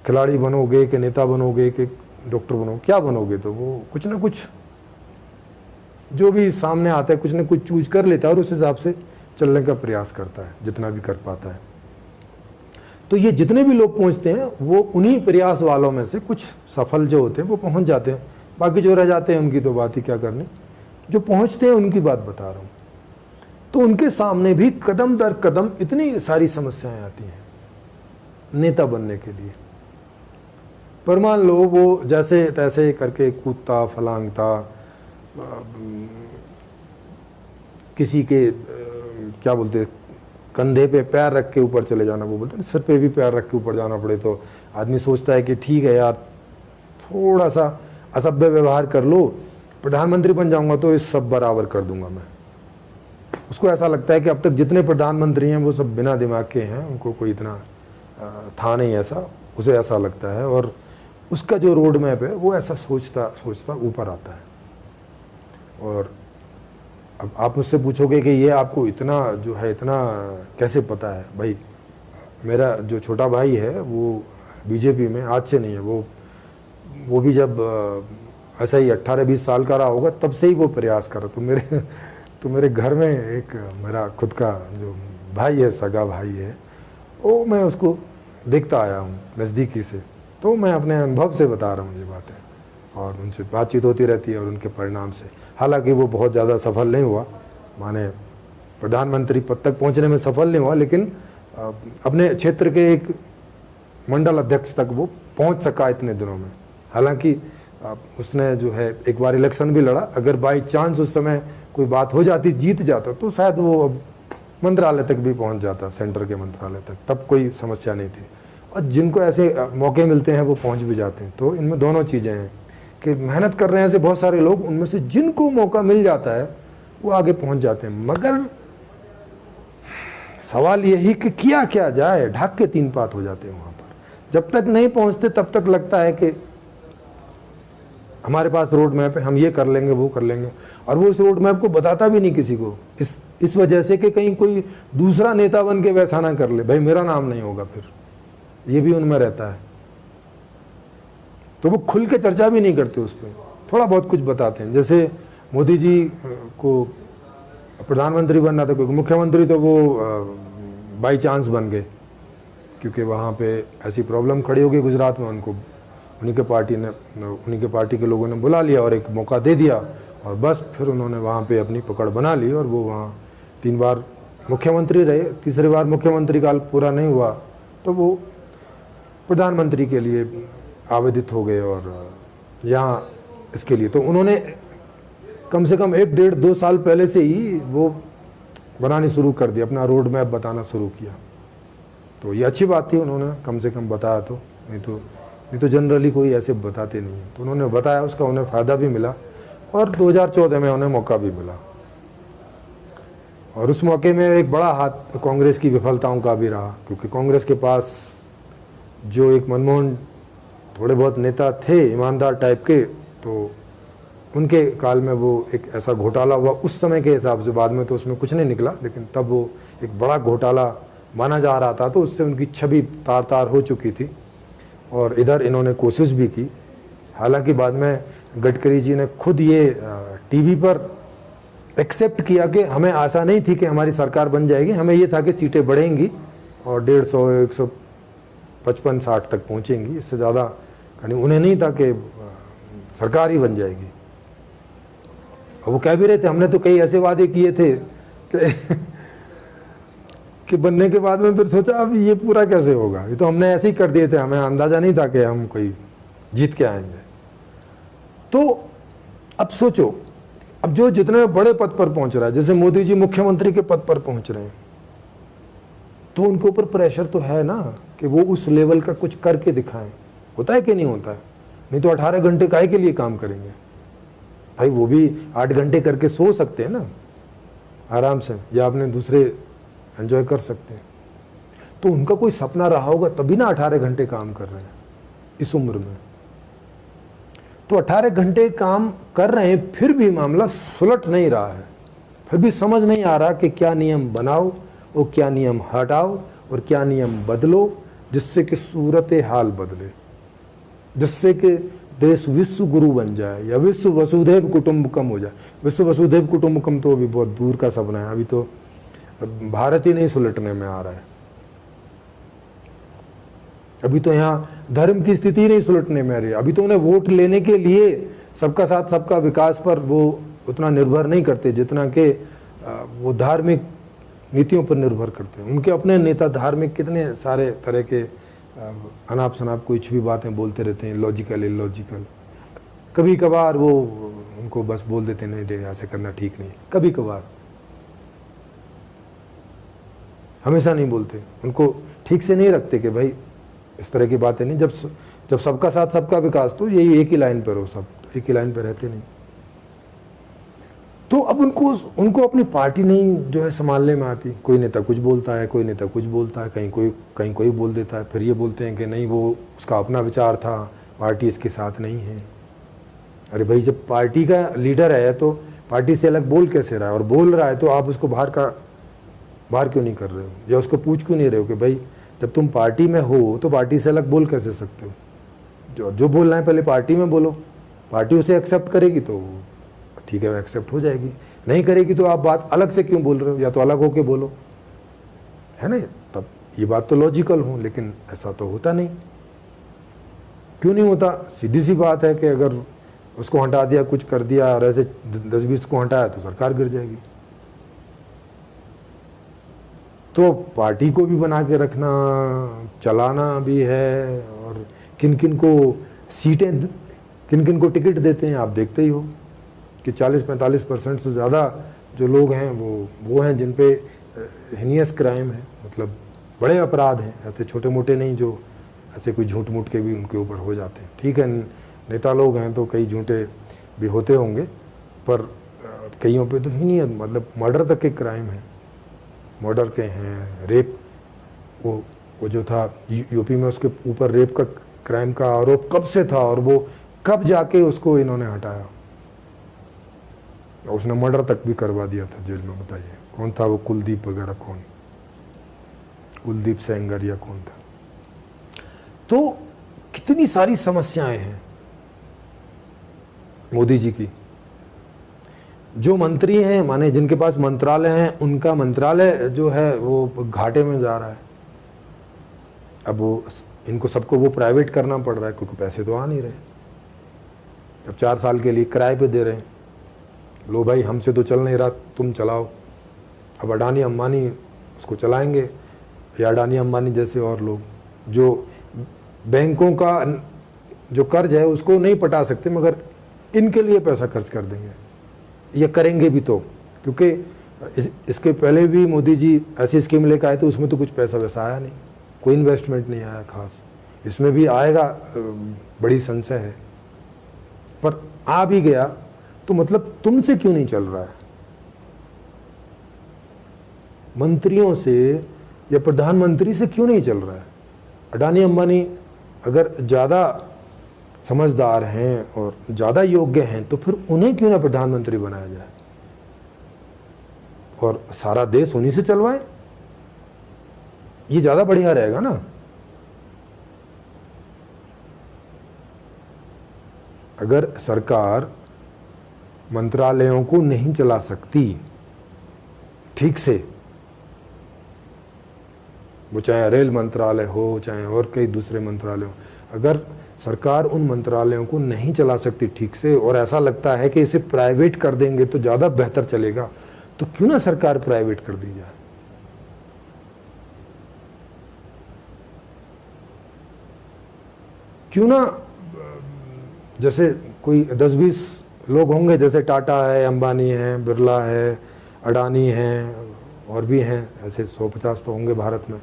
खिलाड़ी बनोगे कि नेता बनोगे कि डॉक्टर बनोगे, क्या बनोगे? तो वो कुछ ना कुछ जो भी सामने आता है कुछ ना कुछ चूज कर लेता है और उस हिसाब से चलने का प्रयास करता है जितना भी कर पाता है। तो ये जितने भी लोग पहुंचते हैं वो उन्हीं प्रयास वालों में से कुछ सफल जो होते हैं वो पहुंच जाते हैं। बाकी जो रह जाते हैं उनकी तो बात ही क्या करनी। जो पहुंचते हैं उनकी बात बता रहा हूं। तो उनके सामने भी कदम दर कदम इतनी सारी समस्याएं आती हैं नेता बनने के लिए। पर मान लो वो जैसे तैसे करके कूदता फलांगता, किसी के क्या बोलते कंधे पे पैर रख के ऊपर चले जाना, वो बोलते हैं सिर पे भी पैर रख के ऊपर जाना पड़े तो आदमी सोचता है कि ठीक है यार थोड़ा सा असभ्य व्यवहार कर लो, प्रधानमंत्री बन जाऊंगा तो इस सब बराबर कर दूंगा मैं। उसको ऐसा लगता है कि अब तक जितने प्रधानमंत्री हैं वो सब बिना दिमाग के हैं, उनको कोई इतना था नहीं ऐसा, उसे ऐसा लगता है। और उसका जो रोड मैप है वो ऐसा सोचता सोचता ऊपर आता है। और अब आप मुझसे पूछोगे कि ये आपको इतना जो है इतना कैसे पता है? भाई मेरा जो छोटा भाई है वो बीजेपी में आज से नहीं है, वो भी जब ऐसा ही 18-20 साल का रहा होगा तब से ही वो प्रयास कर रहा। तो मेरे घर में एक मेरा खुद का जो भाई है, सगा भाई है, वो मैं उसको देखता आया हूँ नज़दीकी से, तो मैं अपने अनुभव से बता रहा हूँ ये बातें, और उनसे बातचीत होती रहती है और उनके परिणाम से। हालांकि वो बहुत ज़्यादा सफल नहीं हुआ, माने प्रधानमंत्री पद तक पहुँचने में सफल नहीं हुआ, लेकिन अपने क्षेत्र के एक मंडल अध्यक्ष तक वो पहुँच सका इतने दिनों में। हालांकि उसने जो है एक बार इलेक्शन भी लड़ा, अगर बाई चांस उस समय कोई बात हो जाती, जीत जाता, तो शायद वो अब मंत्रालय तक भी पहुंच जाता, सेंटर के मंत्रालय तक, तब कोई समस्या नहीं थी। और जिनको ऐसे मौके मिलते हैं वो पहुंच भी जाते हैं। तो इनमें दोनों चीज़ें हैं कि मेहनत कर रहे हैं ऐसे बहुत सारे लोग, उनमें से जिनको मौका मिल जाता है वो आगे पहुंच जाते हैं। मगर सवाल यही कि किया क्या जाए, ढाक के 3 पात हो जाते हैं वहाँ पर। जब तक नहीं पहुँचते तब तक लगता है कि हमारे पास रोड मैप है, हम ये कर लेंगे वो कर लेंगे, और वो उस रोड मैप को बताता भी नहीं किसी को, इस वजह से कि कहीं कोई दूसरा नेता बन के वैसा ना कर ले, भाई मेरा नाम नहीं होगा, फिर ये भी उनमें रहता है। तो वो खुल के चर्चा भी नहीं करते उस पर, थोड़ा बहुत कुछ बताते हैं। जैसे मोदी जी को प्रधानमंत्री बनना था, क्योंकि मुख्यमंत्री तो वो बाई चांस बन गए, क्योंकि वहाँ पे ऐसी प्रॉब्लम खड़ी हो गई गुजरात में, उनको उन्हीं के पार्टी के लोगों ने बुला लिया और एक मौका दे दिया, और बस फिर उन्होंने वहाँ पे अपनी पकड़ बना ली, और वो वहाँ 3 बार मुख्यमंत्री रहे। तीसरी बार मुख्यमंत्री काल पूरा नहीं हुआ तो वो प्रधानमंत्री के लिए आवेदित हो गए, और यहाँ इसके लिए तो उन्होंने कम से कम 1-1.5-2 साल पहले से ही वो बनानी शुरू कर दी, अपना रोड मैप बताना शुरू किया। तो ये अच्छी बात थी, उन्होंने कम से कम बताया, तो नहीं तो जनरली कोई ऐसे बताते नहीं है। तो उन्होंने बताया, उसका उन्हें फ़ायदा भी मिला, और 2014 में उन्हें मौका भी मिला। और उस मौके में एक बड़ा हाथ कांग्रेस की विफलताओं का भी रहा, क्योंकि कांग्रेस के पास जो एक मनमोहन थोड़े बहुत नेता थे ईमानदार टाइप के, तो उनके काल में वो एक ऐसा घोटाला हुआ उस समय के हिसाब से। बाद में तो उसमें कुछ नहीं निकला, लेकिन तब वो एक बड़ा घोटाला माना जा रहा था, तो उससे उनकी छवि तार तार हो चुकी थी। और इधर इन्होंने कोशिश भी की, हालांकि बाद में गडकरी जी ने खुद ये टीवी पर एक्सेप्ट किया कि हमें आशा नहीं थी कि हमारी सरकार बन जाएगी, हमें ये था कि सीटें बढ़ेंगी और 150, 155, 60 तक पहुंचेंगी, इससे ज़्यादा यानी उन्हें नहीं था कि सरकार ही बन जाएगी। और वो कह भी रहे थे, हमने तो कई ऐसे वादे किए थे कि बनने के बाद में फिर सोचा अब ये पूरा कैसे होगा, ये तो हमने ऐसे ही कर दिए थे, हमें अंदाजा नहीं था कि हम कोई जीत के आएंगे। तो अब सोचो, अब जो जितने बड़े पद पर पहुंच रहा है, जैसे मोदी जी मुख्यमंत्री के पद पर पहुंच रहे हैं, तो उनके ऊपर प्रेशर तो है ना कि वो उस लेवल का कुछ करके दिखाएं। होता है कि नहीं होता है? नहीं तो 18 घंटे काहे के लिए काम करेंगे भाई? वो भी 8 घंटे करके सो सकते हैं ना आराम से, या अपने दूसरे एंजॉय कर सकते हैं। तो उनका कोई सपना रहा होगा तभी ना 18 घंटे काम कर रहे हैं इस उम्र में। तो 18 घंटे काम कर रहे हैं, फिर भी मामला सुलट नहीं रहा है, फिर भी समझ नहीं आ रहा कि क्या नियम बनाओ और क्या नियम हटाओ और क्या नियम बदलो, जिससे कि सूरत हाल बदले, जिससे कि देश विश्व गुरु बन जाए या विश्व वसुधैव कुटुंबकम हो जाए। विश्व वसुधैव कुटुंबकम तो अभी बहुत दूर का सपना है, अभी तो भारत ही नहीं सुलटने में आ रहा है। अभी तो यहाँ धर्म की स्थिति नहीं सुलटने में आ रही है। अभी तो उन्हें वोट लेने के लिए सबका साथ सबका विकास पर वो उतना निर्भर नहीं करते जितना कि वो धार्मिक नीतियों पर निर्भर करते हैं। उनके अपने नेता धार्मिक कितने सारे तरह के अनाप शनाप कुछ भी बातें बोलते रहते हैं, लॉजिकल इलॉजिकल। कभी कभार वो उनको बस बोल देते नहीं रे ऐसे करना ठीक नहीं, कभी कभार, हमेशा नहीं बोलते। उनको ठीक से नहीं रखते कि भाई इस तरह की बातें नहीं। जब सबका साथ सबका विकास, तो यही एक ही लाइन पर हो, सब एक ही लाइन पर रहते नहीं। तो अब उनको अपनी पार्टी नहीं जो है संभालने में आती। कोई नेता कुछ बोलता है, कोई नेता कुछ बोलता है, कहीं कोई बोल देता है, फिर ये बोलते हैं कि नहीं वो उसका अपना विचार था, पार्टी इसके साथ नहीं है। अरे भाई जब पार्टी का लीडर है तो पार्टी से अलग बोल कैसे रहा है, और बोल रहा है तो आप उसको बाहर क्यों नहीं कर रहे हो, या उसको पूछ क्यों नहीं रहे हो कि भाई जब तुम पार्टी में हो तो पार्टी से अलग बोल कैसे सकते हो। जो बोलना है पहले पार्टी में बोलो, पार्टी उसे एक्सेप्ट करेगी तो ठीक है, एक्सेप्ट हो जाएगी, नहीं करेगी तो आप बात अलग से क्यों बोल रहे हो, या तो अलग होके बोलो, है ना। तब ये बात तो लॉजिकल हो, लेकिन ऐसा तो होता नहीं। क्यों नहीं होता? सीधी सी बात है कि अगर उसको हटा दिया, कुछ कर दिया, और ऐसे 10-20 को हटाया तो सरकार गिर जाएगी। तो पार्टी को भी बना के रखना, चलाना भी है, और किन किन को सीटें, किन किन को टिकट देते हैं आप देखते ही हो कि 40-45% से ज़्यादा जो लोग हैं वो हैं जिन पे हिनियस क्राइम है, मतलब बड़े अपराध हैं, ऐसे छोटे मोटे नहीं जो ऐसे कोई झूठ मूठ के भी उनके ऊपर हो जाते हैं। ठीक है, नेता लोग हैं तो कई झूठे भी होते होंगे, पर कईयों पे तो हिनियस, मतलब मर्डर तक के क्राइम है, मर्डर के हैं, रेप, वो जो था यूपी में, उसके ऊपर रेप का क्राइम का आरोप कब से था, और वो कब जाके उसको इन्होंने हटाया, उसने मर्डर तक भी करवा दिया था जेल में। बताइए कौन था वो, कुलदीप वगैरह, कौन, कुलदीप सेंगर या कौन था। तो कितनी सारी समस्याएं हैं मोदी जी की। जो मंत्री हैं, माने जिनके पास मंत्रालय हैं, उनका मंत्रालय जो है वो घाटे में जा रहा है। अब वो इनको सबको वो प्राइवेट करना पड़ रहा है क्योंकि पैसे तो आ नहीं रहे। अब 4 साल के लिए किराए पे दे रहे हैं, लो भाई हमसे तो चल नहीं रहा, तुम चलाओ। अब अडानी अंबानी उसको चलाएंगे, या अडानी अंबानी जैसे और लोग जो बैंकों का जो कर्ज है उसको नहीं पटा सकते, मगर इनके लिए पैसा खर्च कर देंगे, ये करेंगे भी तो, क्योंकि इसके पहले भी मोदी जी ऐसी स्कीम लेकर आए तो उसमें तो कुछ पैसा वैसा आया नहीं, कोई इन्वेस्टमेंट नहीं आया खास। इसमें भी आएगा, बड़ी संशय है, पर आ भी गया तो मतलब तुमसे क्यों नहीं चल रहा है, मंत्रियों से या प्रधानमंत्री से क्यों नहीं चल रहा है। अडानी अंबानी अगर ज़्यादा समझदार हैं और ज़्यादा योग्य हैं तो फिर उन्हें क्यों ना प्रधानमंत्री बनाया जाए और सारा देश उन्हीं से चलवाए, ये ज़्यादा बढ़िया रहेगा ना। अगर सरकार मंत्रालयों को नहीं चला सकती ठीक से, वो चाहे रेल मंत्रालय हो चाहे और कई दूसरे मंत्रालय हो, अगर सरकार उन मंत्रालयों को नहीं चला सकती ठीक से और ऐसा लगता है कि इसे प्राइवेट कर देंगे तो ज़्यादा बेहतर चलेगा, तो क्यों ना सरकार प्राइवेट कर दी जाए। क्यों ना, जैसे कोई 10-20 लोग होंगे, जैसे टाटा है, अंबानी है, बिरला है, अडानी हैं और भी हैं, ऐसे 150 तो होंगे भारत में,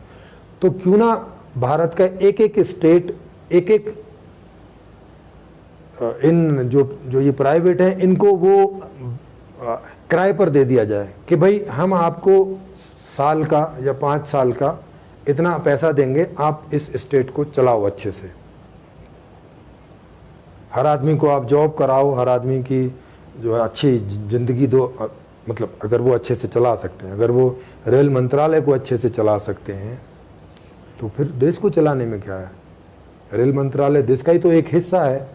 तो क्यों ना भारत का एक एक स्टेट, एक एक इन जो ये प्राइवेट हैं, इनको वो किराए पर दे दिया जाए कि भाई हम आपको साल का या 5 साल का इतना पैसा देंगे, आप इस स्टेट को चलाओ अच्छे से। हर आदमी को आप जॉब कराओ, हर आदमी की जो है अच्छी ज़िंदगी दो, मतलब अगर वो अच्छे से चला सकते हैं, अगर वो रेल मंत्रालय को अच्छे से चला सकते हैं तो फिर देश को चलाने में क्या है। रेल मंत्रालय देश का ही तो एक हिस्सा है।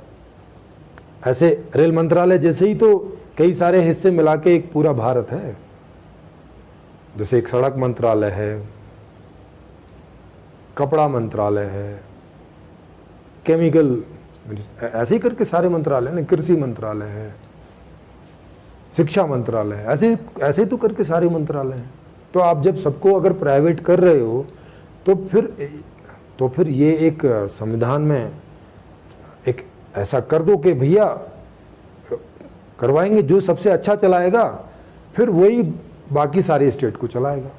ऐसे रेल मंत्रालय जैसे ही तो कई सारे हिस्से मिला के एक पूरा भारत है। जैसे एक सड़क मंत्रालय है, कपड़ा मंत्रालय है, केमिकल, ऐसे ही करके सारे मंत्रालय हैं, कृषि मंत्रालय है, शिक्षा मंत्रालय है, ऐसे ही तो करके सारे मंत्रालय हैं। तो आप जब सबको अगर प्राइवेट कर रहे हो तो फिर तो फिर ये एक संविधान में एक ऐसा कर दो कि भैया करवाएंगे, जो सबसे अच्छा चलाएगा फिर वही बाकी सारी स्टेट को चलाएगा।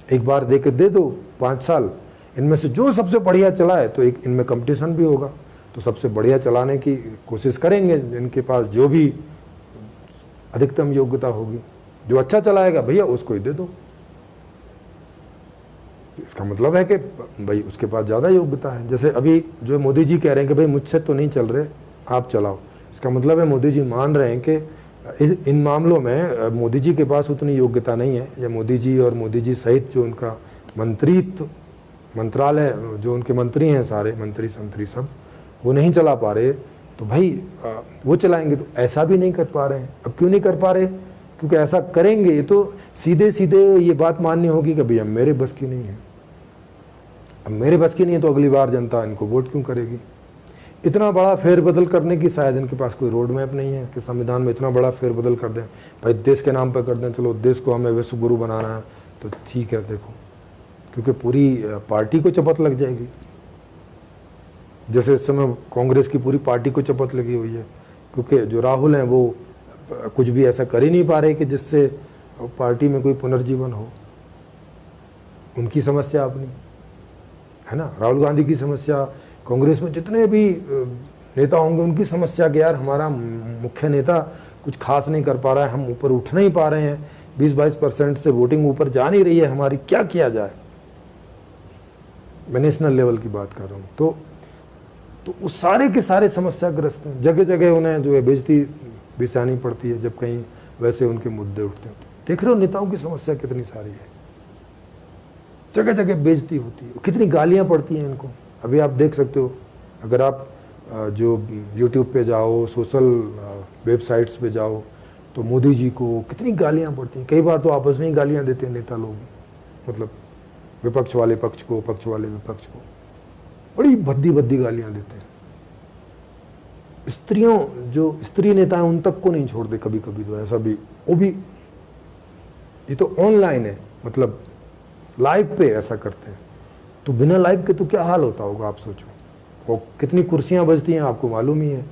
एक बार दे के दे दो 5 साल, इनमें से जो सबसे बढ़िया चलाए तो एक इनमें कंपटीशन भी होगा, तो सबसे बढ़िया चलाने की कोशिश करेंगे इनके पास जो भी अधिकतम योग्यता होगी। जो अच्छा चलाएगा भैया उसको ही दे दो। इसका मतलब है कि भाई उसके पास ज़्यादा योग्यता है। जैसे अभी जो मोदी जी कह रहे हैं कि भाई मुझसे तो नहीं चल रहे, आप चलाओ। इसका मतलब है मोदी जी मान रहे हैं कि इन मामलों में मोदी जी के पास उतनी योग्यता नहीं है, या मोदी जी और मोदी जी सहित जो उनका मंत्रालय, जो उनके मंत्री हैं, सारे मंत्री संतरी सब, वो नहीं चला पा रहे, तो भाई वो चलाएंगे। तो ऐसा भी नहीं कर पा रहे हैं। अब क्यों नहीं कर पा रहे? क्योंकि ऐसा करेंगे तो सीधे सीधे ये बात माननी होगी कि भैया मेरे बस की नहीं है। अब मेरे बस की नहीं है तो अगली बार जनता इनको वोट क्यों करेगी? इतना बड़ा फेरबदल करने की शायद इनके पास कोई रोड मैप नहीं है कि संविधान में इतना बड़ा फेरबदल कर दें। भाई देश के नाम पर कर दें, चलो देश को हमें विश्व गुरु बनाना है तो ठीक है, देखो, क्योंकि पूरी पार्टी को चपत लग जाएगी। जैसे इस समय कांग्रेस की पूरी पार्टी को चपत लगी हुई है, क्योंकि जो राहुल हैं वो कुछ भी ऐसा कर ही नहीं पा रहे कि जिससे पार्टी में कोई पुनर्जीवन हो। उनकी समस्या अपनी है ना, राहुल गांधी की समस्या, कांग्रेस में जितने भी नेता होंगे उनकी समस्या कि यार हमारा मुख्य नेता कुछ खास नहीं कर पा रहा है, हम ऊपर उठ नहीं पा रहे हैं, 20-22% से वोटिंग ऊपर जा नहीं रही है हमारी, क्या किया जाए। मैं नेशनल लेवल की बात कर रहा हूँ। तो उस सारे के सारे समस्याग्रस्त हैं। जगह जगह उन्हें जो है बेइज्जती बिछानी पड़ती है जब कहीं वैसे उनके मुद्दे उठते हैं। देख रहे हो नेताओं की समस्या कितनी सारी है, जगह जगह बेइज्जती होती है, कितनी गालियां पड़ती हैं इनको। अभी आप देख सकते हो, अगर आप जो YouTube पे जाओ, सोशल वेबसाइट्स पे जाओ, तो मोदी जी को कितनी गालियां पड़ती हैं। कई बार तो आपस में ही गालियां देते हैं नेता लोग, मतलब विपक्ष वाले पक्ष को, पक्ष वाले विपक्ष को, बड़ी भद्दी भद्दी गालियां देते हैं। स्त्रियों, जो स्त्री नेता हैं उन तक को नहीं छोड़ते कभी कभी, तो ऐसा भी, वो भी, ये तो ऑनलाइन है, मतलब लाइव पे ऐसा करते हैं। तो बिना लाइव के तो क्या हाल होता होगा आप सोचो। वो कितनी कुर्सियां बजती हैं आपको मालूम ही है।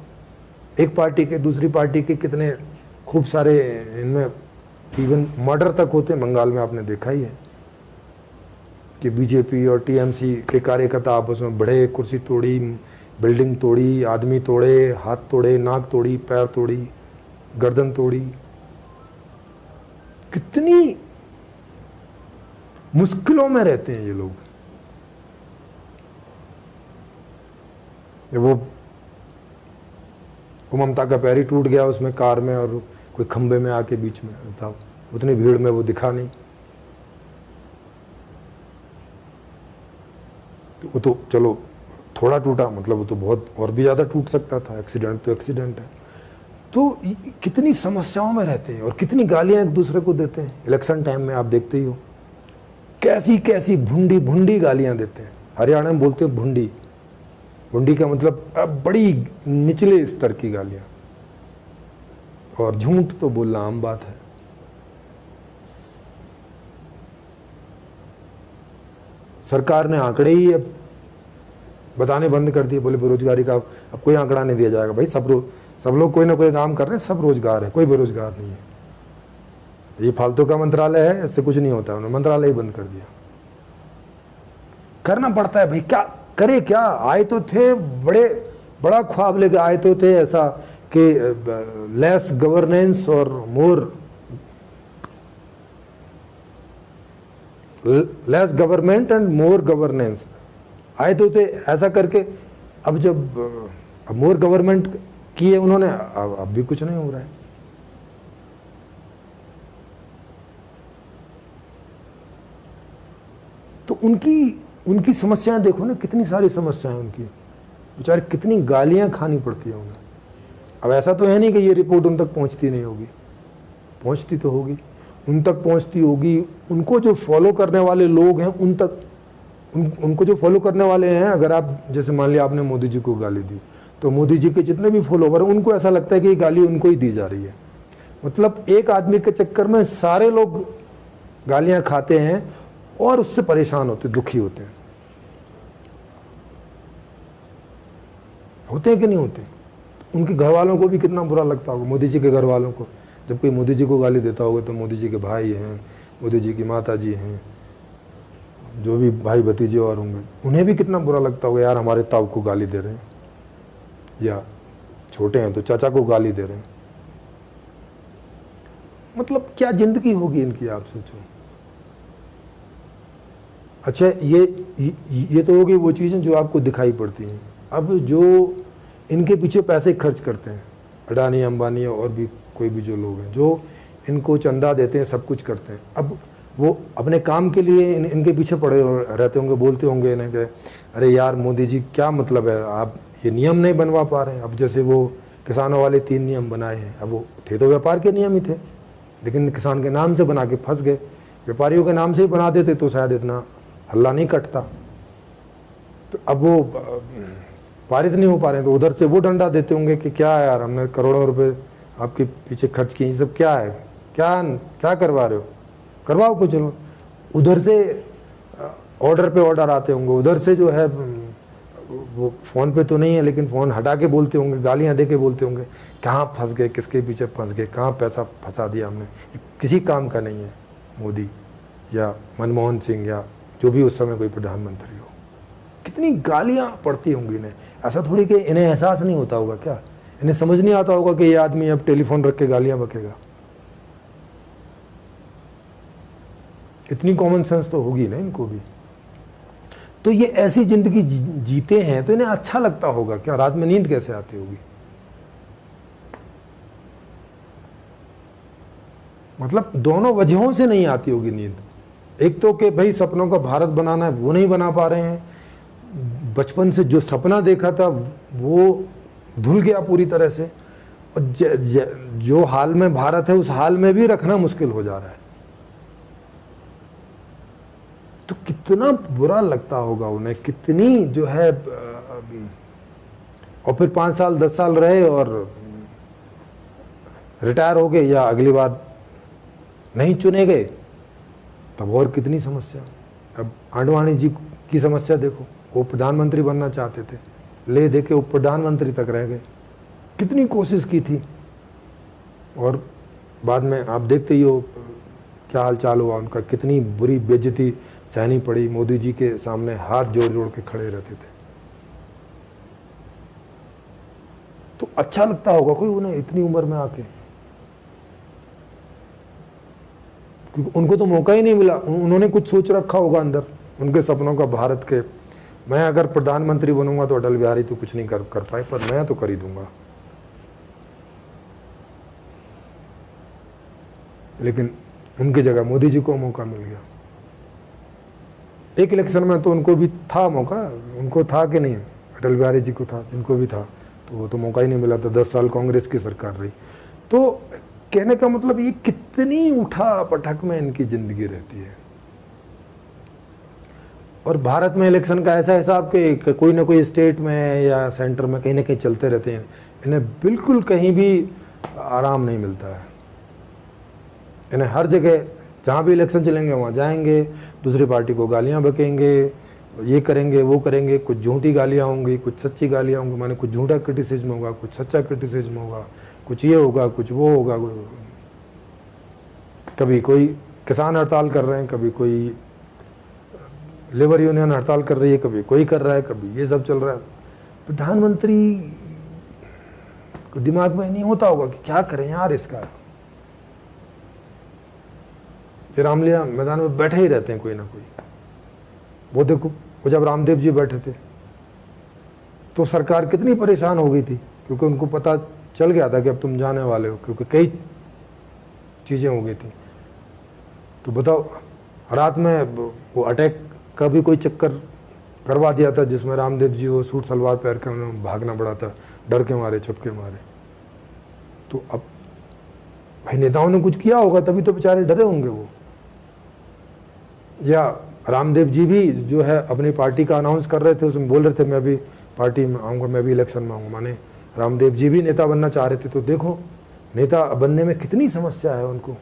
एक पार्टी के दूसरी पार्टी के कितने खूब सारे, इनमें इवन मर्डर तक होते हैं। बंगाल में आपने देखा ही है कि बीजेपी और टीएमसी के कार्यकर्ता आपस में बढ़े, कुर्सी तोड़ी, बिल्डिंग तोड़ी, आदमी तोड़े, हाथ तोड़े, नाक तोड़ी, पैर तोड़ी, गर्दन तोड़ी। कितनी मुश्किलों में रहते हैं ये लोग। वो ममता का पैर ही टूट गया उसमें कार में, और कोई खंबे में आके बीच में था, उतनी भीड़ में वो दिखा नहीं। तो वो तो चलो थोड़ा टूटा, मतलब वो तो बहुत और भी ज़्यादा टूट सकता था। एक्सीडेंट तो एक्सीडेंट है। तो कितनी समस्याओं में रहते हैं और कितनी गालियां एक दूसरे को देते हैं। इलेक्शन टाइम में आप देखते ही हो, कैसी कैसी भुंडी भुंडी गालियां देते हैं। हरियाणा में बोलते हैं भुंडी। भुंडी का मतलब बड़ी निचले स्तर की गालियां। और झूठ तो बोलना आम बात है। सरकार ने आंकड़े ही अब बताने बंद कर दिए, बोले बेरोजगारी का अब कोई आंकड़ा नहीं दिया जाएगा। भाई सब लोग कोई ना कोई काम कर रहे हैं, सब रोजगार है, कोई बेरोजगार नहीं है। ये फालतू का मंत्रालय है, इससे कुछ नहीं होता। उन्होंने मंत्रालय ही बंद कर दिया। करना पड़ता है भाई, क्या करे क्या। आए तो थे, बड़ा ख्वाब लेके आए तो थे ऐसा कि लेस गवर्नेंस और more, less government and more governance, आए तो थे ऐसा करके। अब जब मोर गवर्नमेंट किए उन्होंने, अब भी कुछ नहीं हो रहा है। तो उनकी समस्याएं देखो ना, कितनी सारी समस्याएं उनकी, बेचारे कितनी गालियां खानी पड़ती है उन्हें। अब ऐसा तो है नहीं कि ये रिपोर्ट उन तक पहुंचती नहीं होगी, पहुंचती तो होगी, उन तक पहुंचती होगी। उनको जो फॉलो करने वाले लोग हैं उन तक, उनको जो फॉलो करने वाले हैं, अगर आप जैसे मान लिया आपने मोदी जी को गाली दी, तो मोदी जी के जितने भी फॉलोवर हैं उनको ऐसा लगता है कि ये गाली उनको ही दी जा रही है। मतलब एक आदमी के चक्कर में सारे लोग गालियां खाते हैं और उससे परेशान होते, दुखी होते हैं। होते हैं कि नहीं होते? उनके घर वालों को भी कितना बुरा लगता होगा, मोदी जी के घर वालों को। जब कोई मोदी जी को गाली देता होगा तो मोदी जी के भाई हैं, मोदी जी की माता जी हैं, जो भी भाई भतीजे और होंगे, उन्हें भी कितना बुरा लगता होगा, यार हमारे ताऊ को गाली दे रहे हैं, या छोटे हैं तो चाचा को गाली दे रहे हैं। मतलब क्या जिंदगी होगी इनकी, आप सोचो। अच्छा, ये तो हो गई वो चीज़ें जो आपको दिखाई पड़ती हैं। अब जो इनके पीछे पैसे खर्च करते हैं, अडानी अंबानी और भी कोई भी जो लोग हैं, जो इनको चंदा देते हैं, सब कुछ करते हैं, अब वो अपने काम के लिए इनके पीछे पड़े रहते होंगे, बोलते होंगे इन्हें कि अरे यार मोदी जी क्या मतलब है, आप ये नियम नहीं बनवा पा रहे हैं। अब जैसे वो किसानों वाले 3 नियम बनाए हैं, अब वो थे तो व्यापार के नियम ही थे, लेकिन किसान के नाम से बना के फंस गए। व्यापारियों के नाम से ही बना देते तो शायद इतना हल्ला नहीं कटता। तो अब वो पारित नहीं हो पा रहे हैं, तो उधर से वो डंडा देते होंगे कि क्या है यार, हमने करोड़ों रुपए आपके पीछे खर्च किए, ये सब क्या है, क्या करवा रहे हो, करवाओ कुछ। चलो, उधर से ऑर्डर पे ऑर्डर आते होंगे, उधर से जो है वो फ़ोन पे तो नहीं है लेकिन फ़ोन हटा के बोलते होंगे, गालियाँ दे के बोलते होंगे, कहाँ फंस गए, किसके पीछे फंस गए, कहाँ पैसा फंसा दिया हमने, किसी काम का नहीं है। मोदी या मनमोहन सिंह या जो भी उस समय कोई प्रधानमंत्री हो, कितनी गालियाँ पड़ती होंगी इन्हें। ऐसा थोड़ी कि इन्हें एहसास नहीं होता होगा क्या, इन्हें समझ नहीं आता होगा कि ये आदमी अब टेलीफोन रख के गालियाँ बकेगा। इतनी कॉमन सेंस तो होगी ना इनको भी। तो ये ऐसी जिंदगी जीते हैं तो इन्हें अच्छा लगता होगा क्या, रात में नींद कैसे आती होगी। मतलब दोनों वजहों से नहीं आती होगी नींद। एक तो कि भाई सपनों का भारत बनाना है, वो नहीं बना पा रहे हैं, बचपन से जो सपना देखा था वो धुल गया पूरी तरह से, और जो हाल में भारत है उस हाल में भी रखना मुश्किल हो जा रहा है। तो कितना बुरा लगता होगा उन्हें, कितनी जो है। और फिर 5 साल 10 साल रहे और रिटायर हो गए या अगली बार नहीं चुने गए, तब और कितनी समस्या। अब आडवाणी जी की समस्या देखो, वो प्रधानमंत्री बनना चाहते थे, ले दे के वो प्रधानमंत्री तक रह गए, कितनी कोशिश की थी, और बाद में आप देखते ही हो क्या हाल चाल हुआ उनका, कितनी बुरी बेइज्जती सहनी पड़ी। मोदी जी के सामने हाथ जोड़ जोड़ के खड़े रहते थे। तो अच्छा लगता होगा कोई उन्हें इतनी उम्र में आके, क्योंकि उनको तो मौका ही नहीं मिला। उन्होंने कुछ सोच रखा होगा अंदर उनके सपनों का भारत के, मैं अगर प्रधानमंत्री बनूंगा तो अटल बिहारी तो कुछ नहीं कर पाए, पर मैं तो कर ही दूंगा। लेकिन उनकी जगह मोदी जी को मौका मिल गया। एक इलेक्शन में तो उनको भी था मौका, उनको था कि नहीं, अटल बिहारी जी को था, जिनको भी था, तो वो तो मौका ही नहीं मिला था। 10 साल कांग्रेस की सरकार रही। तो कहने का मतलब ये कितनी उठा पटक में इनकी जिंदगी रहती है। और भारत में इलेक्शन का ऐसा हिसाब कि कोई ना कोई स्टेट में या सेंटर में कहीं ना कहीं चलते रहते हैं, इन्हें बिल्कुल कहीं भी आराम नहीं मिलता है। इन्हें हर जगह जहाँ भी इलेक्शन चलेंगे वहाँ जाएंगे, दूसरी पार्टी को गालियाँ बकेंगे, ये करेंगे वो करेंगे, कुछ झूठी गालियाँ होंगी, कुछ सच्ची गालियाँ होंगी, माने कुछ झूठा क्रिटिसिज्म होगा, कुछ सच्चा क्रिटिसिज्म होगा, कुछ ये होगा, कुछ वो होगा। कभी कोई किसान हड़ताल कर रहे हैं, कभी कोई लेबर यूनियन हड़ताल कर रही है, कभी कोई कर रहा है, कभी ये सब चल रहा है। प्रधानमंत्री को दिमाग में नहीं होता होगा कि क्या करें यार इसका। ये रामलीला मैदान में बैठे ही रहते हैं कोई ना कोई। वो देखो, वो जब रामदेव जी बैठे थे तो सरकार कितनी परेशान हो गई थी, क्योंकि उनको पता चल गया था कि अब तुम जाने वाले हो, क्योंकि कई चीज़ें हो गई थी। तो बताओ, रात में वो अटैक का भी कोई चक्कर करवा दिया था, जिसमें रामदेव जी वो सूट सलवार पहन कर उन्हें भागना पड़ा था, डर के मारे, छुप के मारे। तो अब भाई नेताओं ने कुछ किया होगा तभी तो बेचारे डरे होंगे वो। या रामदेव जी भी जो है अपनी पार्टी का अनाउंस कर रहे थे, उसमें बोल रहे थे मैं भी पार्टी में आऊँगा, मैं भी इलेक्शन में आऊँगा, माने रामदेव जी भी नेता बनना चाह रहे थे। तो देखो नेता बनने में कितनी समस्या है उनको,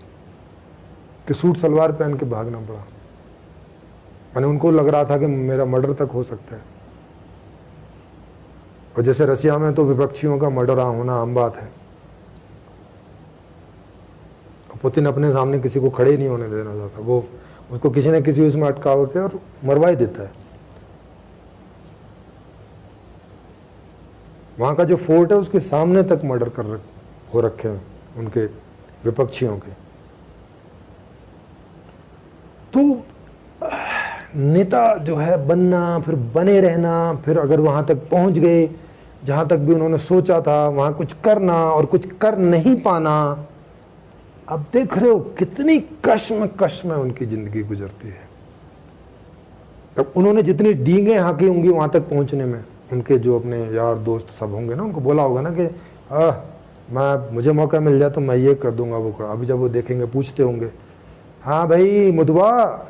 कि सूट सलवार पहन के भागना पड़ा। माने उनको लग रहा था कि मेरा मर्डर तक हो सकता है। और जैसे रसिया में तो विपक्षियों का मर्डर होना आम बात है। पुतिन अपने सामने किसी को खड़े नहीं होने देना चाहता, वो उसको किसी न किसी उसमें अटका के और मरवा ही देता है। वहाँ का जो फोर्ट है उसके सामने तक मर्डर हो रखे हैं उनके विपक्षियों के। तो नेता जो है बनना, फिर बने रहना, फिर अगर वहाँ तक पहुँच गए जहाँ तक भी उन्होंने सोचा था, वहाँ कुछ करना और कुछ कर नहीं पाना। अब देख रहे हो कितनी कश्म में उनकी जिंदगी गुजरती है। अब उन्होंने जितनी डींगे हाँकी होंगी वहाँ तक पहुँचने में, उनके जो अपने यार दोस्त सब होंगे ना, उनको बोला होगा ना कि मुझे मौका मिल जाए तो मैं ये कर दूंगा वो कर। अभी जब वो देखेंगे पूछते होंगे, हाँ भाई मुदवा,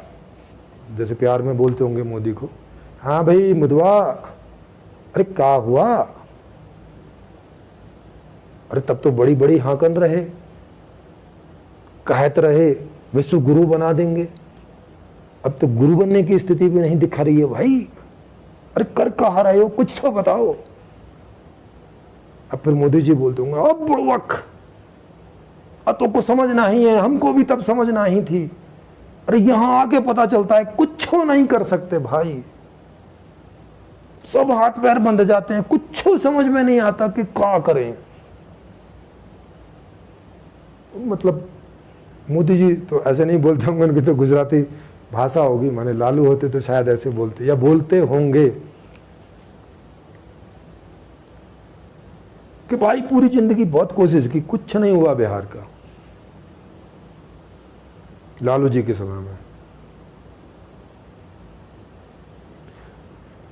जैसे प्यार में बोलते होंगे मोदी को, हाँ भाई मुदवा, अरे क्या हुआ, अरे तब तो बड़ी बड़ी हाकन रहे, कहते रहे विश्व गुरु बना देंगे, अब तो गुरु बनने की स्थिति भी नहीं दिखा रही है भाई, अरे कर कहा रहे हो, कुछ तो बताओ। अब फिर मोदी जी बोलते होंगे, अब बुड़वक, अब तो को समझना ही है, हमको भी तब समझना ही थी, अरे यहां आके पता चलता है कुछ नहीं कर सकते भाई, सब हाथ पैर बंध जाते हैं, कुछ समझ में नहीं आता कि क्या करें। मतलब मोदी जी तो ऐसे नहीं बोलते होंगे, उनकी तो गुजराती भाषा होगी, माने लालू होते तो शायद ऐसे बोलते या बोलते होंगे कि भाई पूरी जिंदगी बहुत कोशिश की, कुछ नहीं हुआ बिहार का, लालू जी के समय में।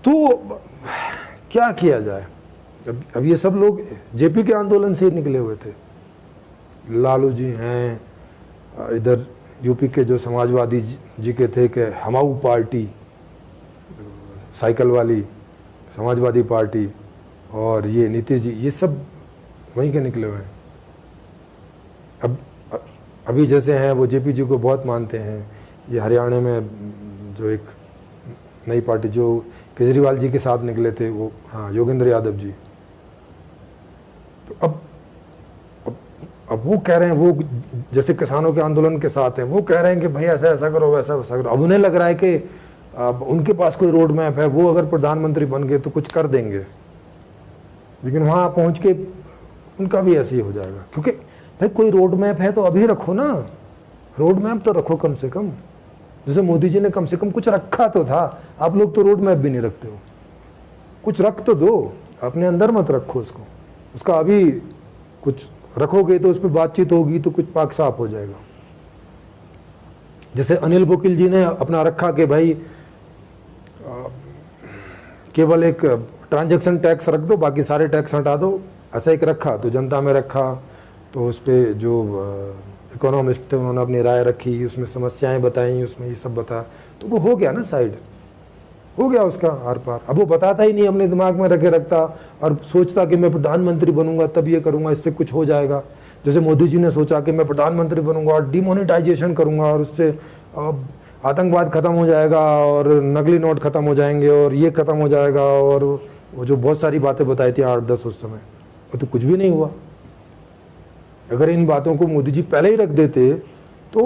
तो क्या किया जाए, अब ये सब लोग जेपी के आंदोलन से ही निकले हुए थे। लालू जी हैं, इधर यूपी के जो समाजवादी जी के थे कि हमाऊ पार्टी, साइकिल वाली समाजवादी पार्टी, और ये नीतीश जी, ये सब वहीं के निकले हुए हैं। अब अभी जैसे हैं वो जेपी जी को बहुत मानते हैं, ये हरियाणा में जो एक नई पार्टी जो केजरीवाल जी के साथ निकले थे, वो हाँ योगेंद्र यादव जी, तो अब वो कह रहे हैं, वो जैसे किसानों के आंदोलन के साथ हैं, वो कह रहे हैं कि भाई ऐसा ऐसा करो, वैसा वैसा करो। अब उन्हें लग रहा है कि उनके पास कोई रोड मैप है, वो अगर प्रधानमंत्री बन गए तो कुछ कर देंगे, लेकिन वहाँ पहुँच के उनका भी ऐसे ही हो जाएगा। क्योंकि भाई कोई रोड मैप है तो अभी रखो ना, रोड मैप तो रखो कम से कम, जैसे मोदी जी ने कम से कम कुछ रखा तो था। आप लोग तो रोड मैप भी नहीं रखते हो, कुछ रख तो दो, अपने अंदर मत रखो उसको, उसका अभी कुछ रखोगे तो उस पर बातचीत होगी तो कुछ पाक साफ हो जाएगा। जैसे अनिल बोकिल जी ने अपना रखा कि भाई केवल एक ट्रांजैक्शन टैक्स रख दो, बाकी सारे टैक्स हटा दो, ऐसा एक रखा। तो जनता में रखा, तो उस पर जो इकोनॉमिस्ट थे उन्होंने अपनी राय रखी, उसमें समस्याएं बताई, उसमें ये सब बताया, तो वो हो गया ना, साइड हो गया उसका आर पार। अब वो बताता ही नहीं, अपने दिमाग में रखे रखता और सोचता कि मैं प्रधानमंत्री बनूंगा तब ये करूंगा, इससे कुछ हो जाएगा। जैसे मोदी जी ने सोचा कि मैं प्रधानमंत्री बनूंगा और डिमोनेटाइजेशन करूंगा और उससे आतंकवाद खत्म हो जाएगा और नकली नोट खत्म हो जाएंगे और ये खत्म हो जाएगा, और वो जो बहुत सारी बातें बताई थी 8-10 उस समय, वो तो कुछ भी नहीं हुआ। अगर इन बातों को मोदी जी पहले ही रख देते तो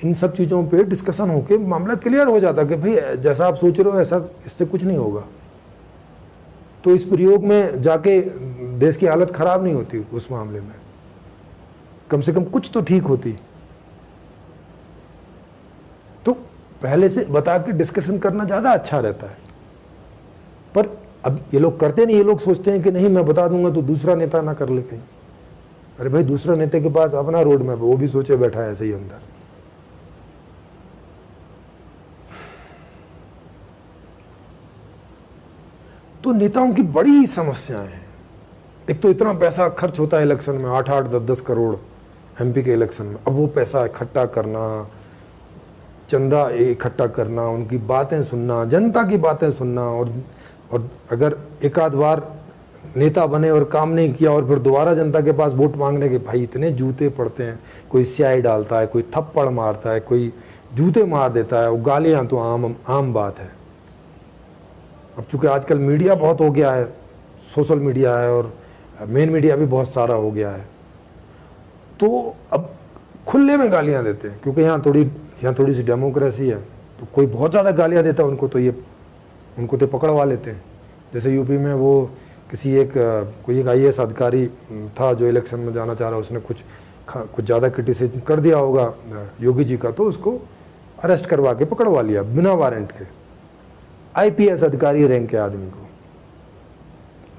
इन सब चीज़ों पे डिस्कशन होके मामला क्लियर हो जाता कि भाई जैसा आप सोच रहे हो ऐसा, इससे कुछ नहीं होगा। तो इस प्रयोग में जाके देश की हालत खराब नहीं होती, उस मामले में कम से कम कुछ तो ठीक होती। तो पहले से बता के डिस्कशन करना ज़्यादा अच्छा रहता है। पर अब ये लोग करते नहीं, ये लोग सोचते हैं कि नहीं मैं बता दूंगा तो दूसरा नेता ना कर ले कहीं। अरे भाई दूसरा नेता के पास अपना रोड मैप, वो भी सोचे बैठा है ऐसे ही अंदर। तो नेताओं की बड़ी समस्याएं हैं। एक तो इतना पैसा खर्च होता है इलेक्शन में, 8-8, 10-10 करोड़ एमपी के इलेक्शन में। अब वो पैसा इकट्ठा करना, चंदा इकट्ठा करना, उनकी बातें सुनना, जनता की बातें सुनना, और अगर एक आध बार नेता बने और काम नहीं किया और फिर दोबारा जनता के पास वोट मांगने के, भाई इतने जूते पड़ते हैं। कोई स्याही डालता है, कोई थप्पड़ मारता है, कोई जूते मार देता है, वो गालियाँ तो आम बात है। अब चूंकि आजकल मीडिया बहुत हो गया है, सोशल मीडिया है और मेन मीडिया भी बहुत सारा हो गया है, तो अब खुले में गालियां देते हैं, क्योंकि यहाँ थोड़ी सी डेमोक्रेसी है। तो कोई बहुत ज़्यादा गालियां देता है उनको तो पकड़वा लेते हैं। जैसे यूपी में वो कोई एक IAS अधिकारी था जो इलेक्शन में जाना चाह रहा, उसने कुछ ज़्यादा क्रिटिसिज्म कर दिया होगा योगी जी का, तो उसको अरेस्ट करवा के पकड़वा लिया बिना वारंट के। IPS अधिकारी रैंक के आदमी को,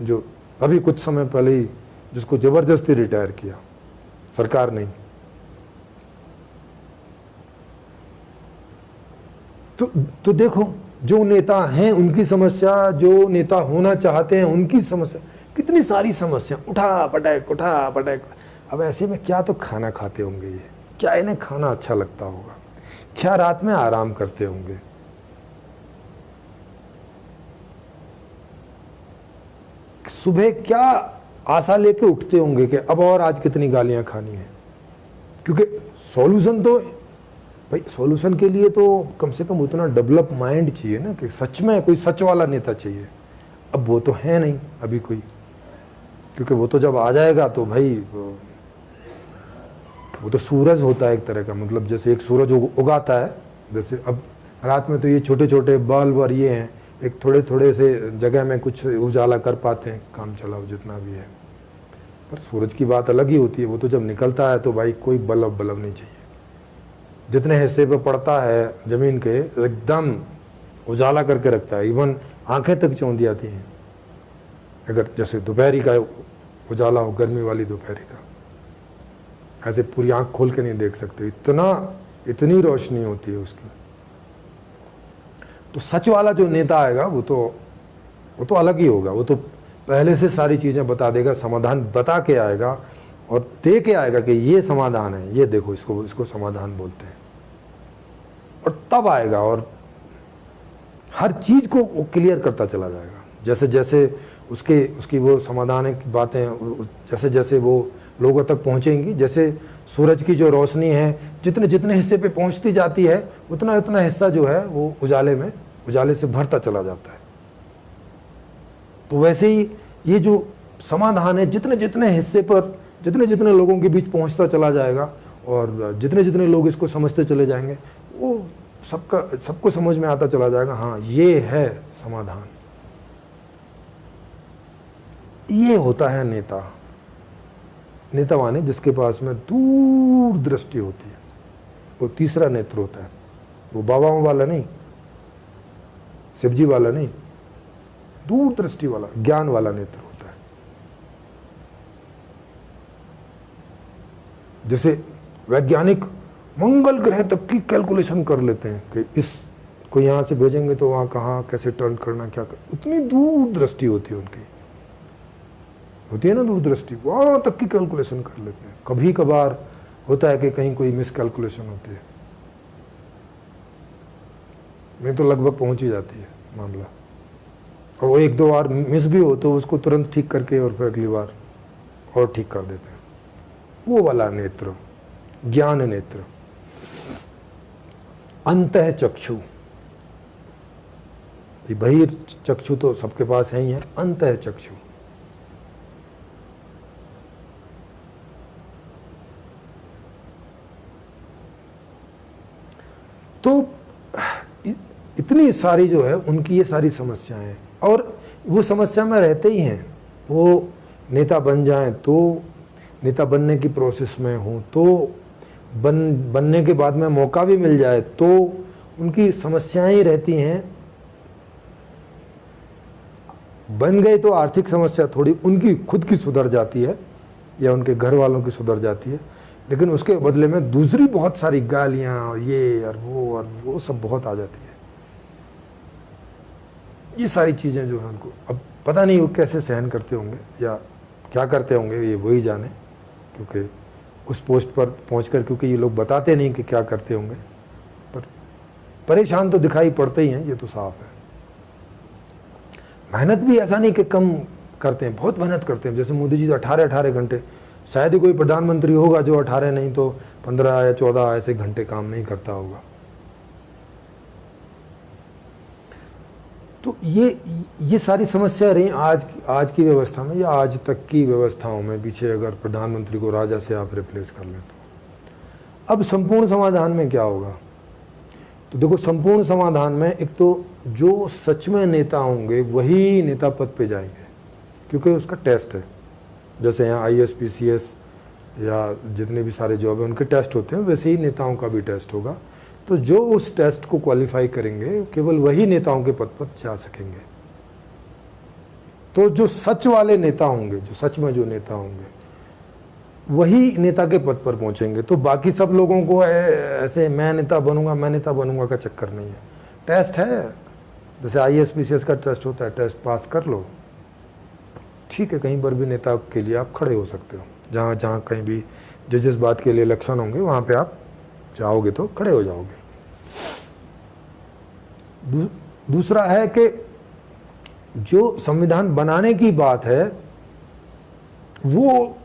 जो अभी कुछ समय पहले ही जिसको जबरदस्ती रिटायर किया सरकार ने। तो देखो, जो नेता हैं उनकी समस्या, जो नेता होना चाहते हैं उनकी समस्या, कितनी सारी समस्या, उठा पटक। अब ऐसे में क्या तो खाना खाते होंगे ये, क्या इन्हें खाना अच्छा लगता होगा, क्या रात में आराम करते होंगे, सुबह क्या आशा लेके उठते होंगे कि अब और आज कितनी गालियां खानी है। क्योंकि सॉल्यूशन तो भाई, सॉल्यूशन के लिए तो कम से कम उतना डेवलप माइंड चाहिए ना, कि सच में कोई सच वाला नेता चाहिए। अब वो तो है नहीं अभी कोई, क्योंकि वो तो जब आ जाएगा तो भाई वो तो सूरज होता है एक तरह का, मतलब जैसे एक सूरज उगाता है, जैसे अब रात में तो ये छोटे छोटे बल्ब और ये हैं, एक थोड़े से जगह में कुछ उजाला कर पाते हैं, काम चलाओ जितना भी है। पर सूरज की बात अलग ही होती है, वो तो जब निकलता है तो भाई कोई बल्ब नहीं चाहिए। जितने हिस्से पे पड़ता है जमीन के एकदम उजाला करके रखता है, इवन आंखें तक चौंधी आती हैं। अगर जैसे दोपहरी का उजाला हो, गर्मी वाली दोपहरी का, ऐसे पूरी आंख खोल के नहीं देख सकते, इतनी रोशनी होती है उसकी। तो सच वाला जो नेता आएगा वो तो अलग ही होगा। वो तो पहले से सारी चीजें बता देगा, समाधान बता के आएगा और दे के आएगा कि ये समाधान है, ये देखो, इसको समाधान बोलते हैं। और तब आएगा और हर चीज को वो क्लियर करता चला जाएगा। जैसे जैसे उसकी वो समाधान की बातें जैसे जैसे वो लोगों तक पहुंचेंगी, जैसे सूरज की जो रोशनी है जितने हिस्से पे पहुंचती जाती है, उतना हिस्सा जो है वो उजाले से भरता चला जाता है। तो वैसे ही ये जो समाधान है, जितने हिस्से पर जितने लोगों के बीच पहुंचता चला जाएगा और जितने लोग इसको समझते चले जाएंगे, वो सबको समझ में आता चला जाएगा, हाँ ये है समाधान। ये होता है नेता माने जिसके पास में दूर दृष्टि होती है, वो तीसरा नेत्र होता है। वो बाबाओं वाला नहीं, शिवजी वाला नहीं, दूर दृष्टि वाला, ज्ञान वाला नेत्र होता है। जैसे वैज्ञानिक मंगल ग्रह तक की कैलकुलेशन कर लेते हैं कि इसको यहां से भेजेंगे तो वहां कहाँ कैसे टर्न करना, क्या उतनी दूर दृष्टि होती है उनकी, होती है ना दूरदृष्टि, वहां तक की कैलकुलेशन कर लेते हैं। कभी कभार होता है कि कहीं कोई मिस कैलकुलेशन होती है, नहीं तो लगभग पहुंच ही जाती है मामला। और वो एक दो बार मिस भी हो तो उसको तुरंत ठीक करके और फिर अगली बार और ठीक कर देते हैं। वो वाला नेत्र, ज्ञान नेत्र। अंतः चक्षु, बहिर चक्षु तो सबके पास है ही है, अंतः चक्षु। तो इतनी सारी जो है उनकी ये सारी समस्याएं हैं, और वो समस्या में रहते ही हैं। वो नेता बन जाएं तो, नेता बनने की प्रोसेस में हो तो, बनने के बाद में मौका भी मिल जाए तो उनकी समस्याएं ही रहती हैं। बन गए तो आर्थिक समस्या थोड़ी उनकी खुद की सुधर जाती है या उनके घर वालों की सुधर जाती है, लेकिन उसके बदले में दूसरी बहुत सारी गालियां और ये और वो सब बहुत आ जाती है। ये सारी चीजें जो है उनको अब पता नहीं वो कैसे सहन करते होंगे या क्या करते होंगे, ये वही जाने, क्योंकि उस पोस्ट पर पहुंचकर क्योंकि ये लोग बताते नहीं कि क्या करते होंगे, पर परेशान तो दिखाई पड़ते ही हैं, ये तो साफ है। मेहनत भी ऐसा नहीं कि कम करते हैं, बहुत मेहनत करते हैं। जैसे मोदी जी तो 18 घंटे, शायद ही कोई प्रधानमंत्री होगा जो 18 नहीं तो 15 या 14 ऐसे घंटे काम नहीं करता होगा। तो ये सारी समस्या रही आज की व्यवस्था में या आज तक की व्यवस्थाओं में। पीछे अगर प्रधानमंत्री को राजा से आप रिप्लेस कर लें तो अब संपूर्ण समाधान में क्या होगा? तो देखो, संपूर्ण समाधान में एक तो जो सच में नेता होंगे वही नेता पद पे जाएंगे, क्योंकि उसका टेस्ट है। जैसे यहाँ IAS PCS या जितने भी सारे जॉब हैं उनके टेस्ट होते हैं, वैसे ही नेताओं का भी टेस्ट होगा। तो जो उस टेस्ट को क्वालिफाई करेंगे केवल वही नेताओं के पद पर जा सकेंगे। तो जो सच वाले नेता होंगे, जो सच में जो नेता होंगे, वही नेता के पद पर पहुंचेंगे। तो बाकी सब लोगों को ऐसे मैं नेता बनूंगा का चक्कर नहीं है। टेस्ट है, जैसे IAS PCS का टेस्ट होता है, टेस्ट पास कर लो, ठीक है, कहीं पर भी नेता के लिए आप खड़े हो सकते हो। जहाँ जहाँ कहीं भी जिस बात के लिए इलेक्शन होंगे वहाँ पे आप चाहोगे तो खड़े हो जाओगे। दूसरा है कि जो संविधान बनाने की बात है वो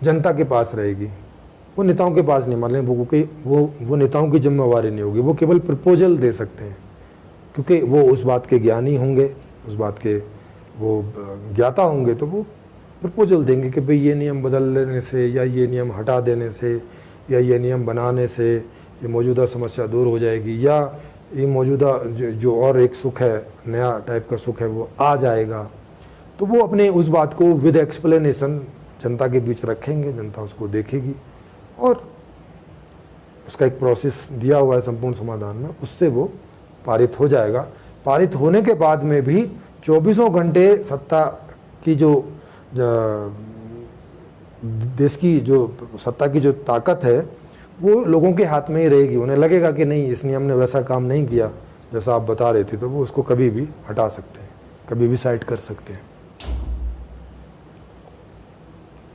जनता के पास रहेगी, वो नेताओं के पास नहीं। मतलब वो नेताओं की जिम्मेवारी नहीं होगी, वो केवल प्रपोजल दे सकते हैं, क्योंकि वो उस बात के ज्ञानी होंगे, उस बात के वो ज्ञाता होंगे। तो वो प्रपोजल देंगे कि भाई ये नियम बदल देने से या ये नियम हटा देने से या ये नियम बनाने से ये मौजूदा समस्या दूर हो जाएगी, या ये मौजूदा जो और एक सुख है, नया टाइप का सुख है, वो आ जाएगा। तो वो अपने उस बात को विद एक्सप्लेनेशन जनता के बीच रखेंगे, जनता उसको देखेगी और उसका एक प्रोसेस दिया हुआ है संपूर्ण समाधान में, उससे वो पारित हो जाएगा। पारित होने के बाद में भी 24 घंटे सत्ता की जो देश की जो सत्ता की जो ताकत है वो लोगों के हाथ में ही रहेगी। उन्हें लगेगा कि नहीं, इस नियम ने वैसा काम नहीं किया जैसा आप बता रहे थे, तो वो उसको कभी भी हटा सकते हैं, कभी भी साइड कर सकते हैं।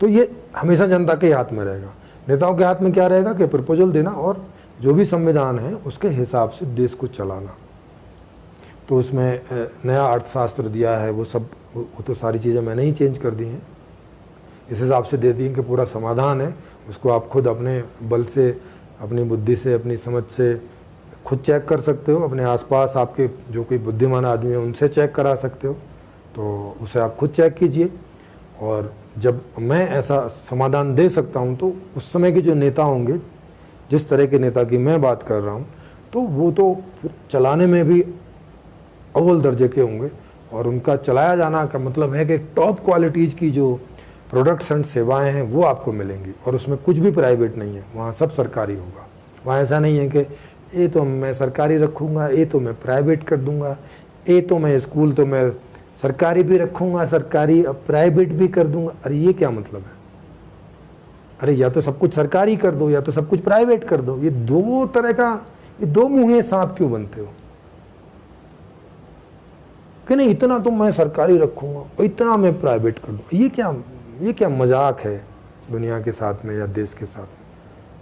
तो ये हमेशा जनता के हाथ में रहेगा। नेताओं के हाथ में क्या रहेगा कि प्रपोजल देना और जो भी संविधान है उसके हिसाब से देश को चलाना। तो उसमें नया अर्थशास्त्र दिया है, वो तो सारी चीज़ें मैंने ही चेंज कर दी हैं, इस हिसाब से दे दी कि पूरा समाधान है, उसको आप खुद अपने बल से, अपनी बुद्धि से, अपनी समझ से खुद चेक कर सकते हो। अपने आसपास आपके जो कोई बुद्धिमान आदमी है उनसे चेक करा सकते हो, तो उसे आप खुद चेक कीजिए। और जब मैं ऐसा समाधान दे सकता हूँ तो उस समय के जो नेता होंगे, जिस तरह के नेता की मैं बात कर रहा हूँ, तो वो तो फिर चलाने में भी अव्वल दर्जे के होंगे। और उनका चलाया जाना का मतलब है कि टॉप क्वालिटीज़ की जो प्रोडक्ट्स एंड सेवाएं हैं वो आपको मिलेंगी, और उसमें कुछ भी प्राइवेट नहीं है, वहाँ सब सरकारी होगा। वहाँ ऐसा नहीं है कि ये तो मैं सरकारी रखूँगा, ये तो मैं प्राइवेट कर दूँगा, ये तो मैं स्कूल तो मैं सरकारी भी रखूँगा, सरकारी प्राइवेट भी कर दूँगा। अरे ये क्या मतलब है? अरे या तो सब कुछ सरकारी कर दो या तो सब कुछ प्राइवेट कर दो। ये दो तरह का, ये दो मुँहे सांप क्यों बनते हो कि नहीं इतना तो मैं सरकारी रखूँगा और इतना मैं प्राइवेट कर दूँ? ये क्या मजाक है दुनिया के साथ में या देश के साथ में?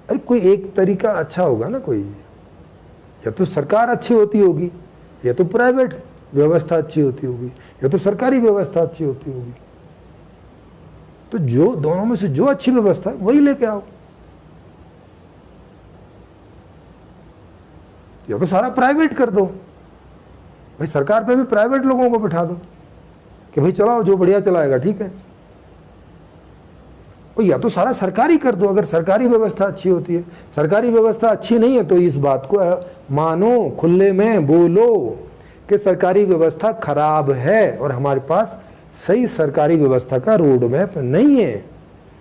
अरे कोई एक तरीका अच्छा होगा ना, कोई या तो सरकार अच्छी होती होगी, या तो प्राइवेट व्यवस्था अच्छी होती होगी, या तो सरकारी व्यवस्था अच्छी होती होगी। तो जो दोनों में से जो अच्छी व्यवस्था है वही लेके आओ, या तो सारा प्राइवेट कर दो। भाई सरकार पे भी प्राइवेट लोगों को बिठा दो कि भाई चलाओ, जो बढ़िया चलाएगा ठीक है। या तो सारा सरकारी कर दो अगर सरकारी व्यवस्था अच्छी होती है। सरकारी व्यवस्था अच्छी नहीं है तो इस बात को मानो, खुले में बोलो कि सरकारी व्यवस्था खराब है और हमारे पास सही सरकारी व्यवस्था का रोड मैप नहीं है,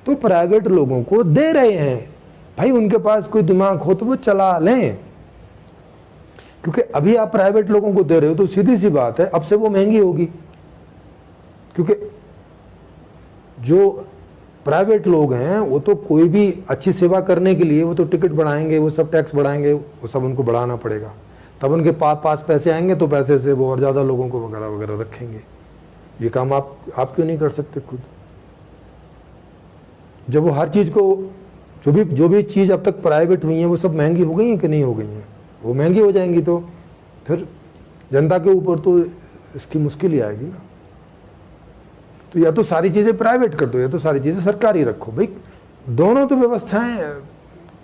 तो प्राइवेट लोगों को दे रहे हैं। भाई उनके पास कोई दिमाग हो तो वो चला लें, क्योंकि अभी आप प्राइवेट लोगों को दे रहे हो तो सीधी सी बात है अब से वो महंगी होगी, क्योंकि जो प्राइवेट लोग हैं वो तो कोई भी अच्छी सेवा करने के लिए वो तो टिकट बढ़ाएंगे, वो सब टैक्स बढ़ाएंगे, वो सब उनको बढ़ाना पड़ेगा, तब उनके पास पैसे आएंगे तो पैसे से वो और ज़्यादा लोगों को वगैरह वगैरह रखेंगे। ये काम आप क्यों नहीं कर सकते खुद? जब वो हर चीज़ को, जो भी चीज़ अब तक प्राइवेट हुई है वो सब महंगी हो गई हैं कि नहीं हो गई हैं? वो महंगी हो जाएंगी तो फिर जनता के ऊपर तो इसकी मुश्किल ही आएगी ना। तो या तो सारी चीज़ें प्राइवेट कर दो या तो सारी चीज़ें सरकारी रखो। भाई दोनों तो व्यवस्थाएं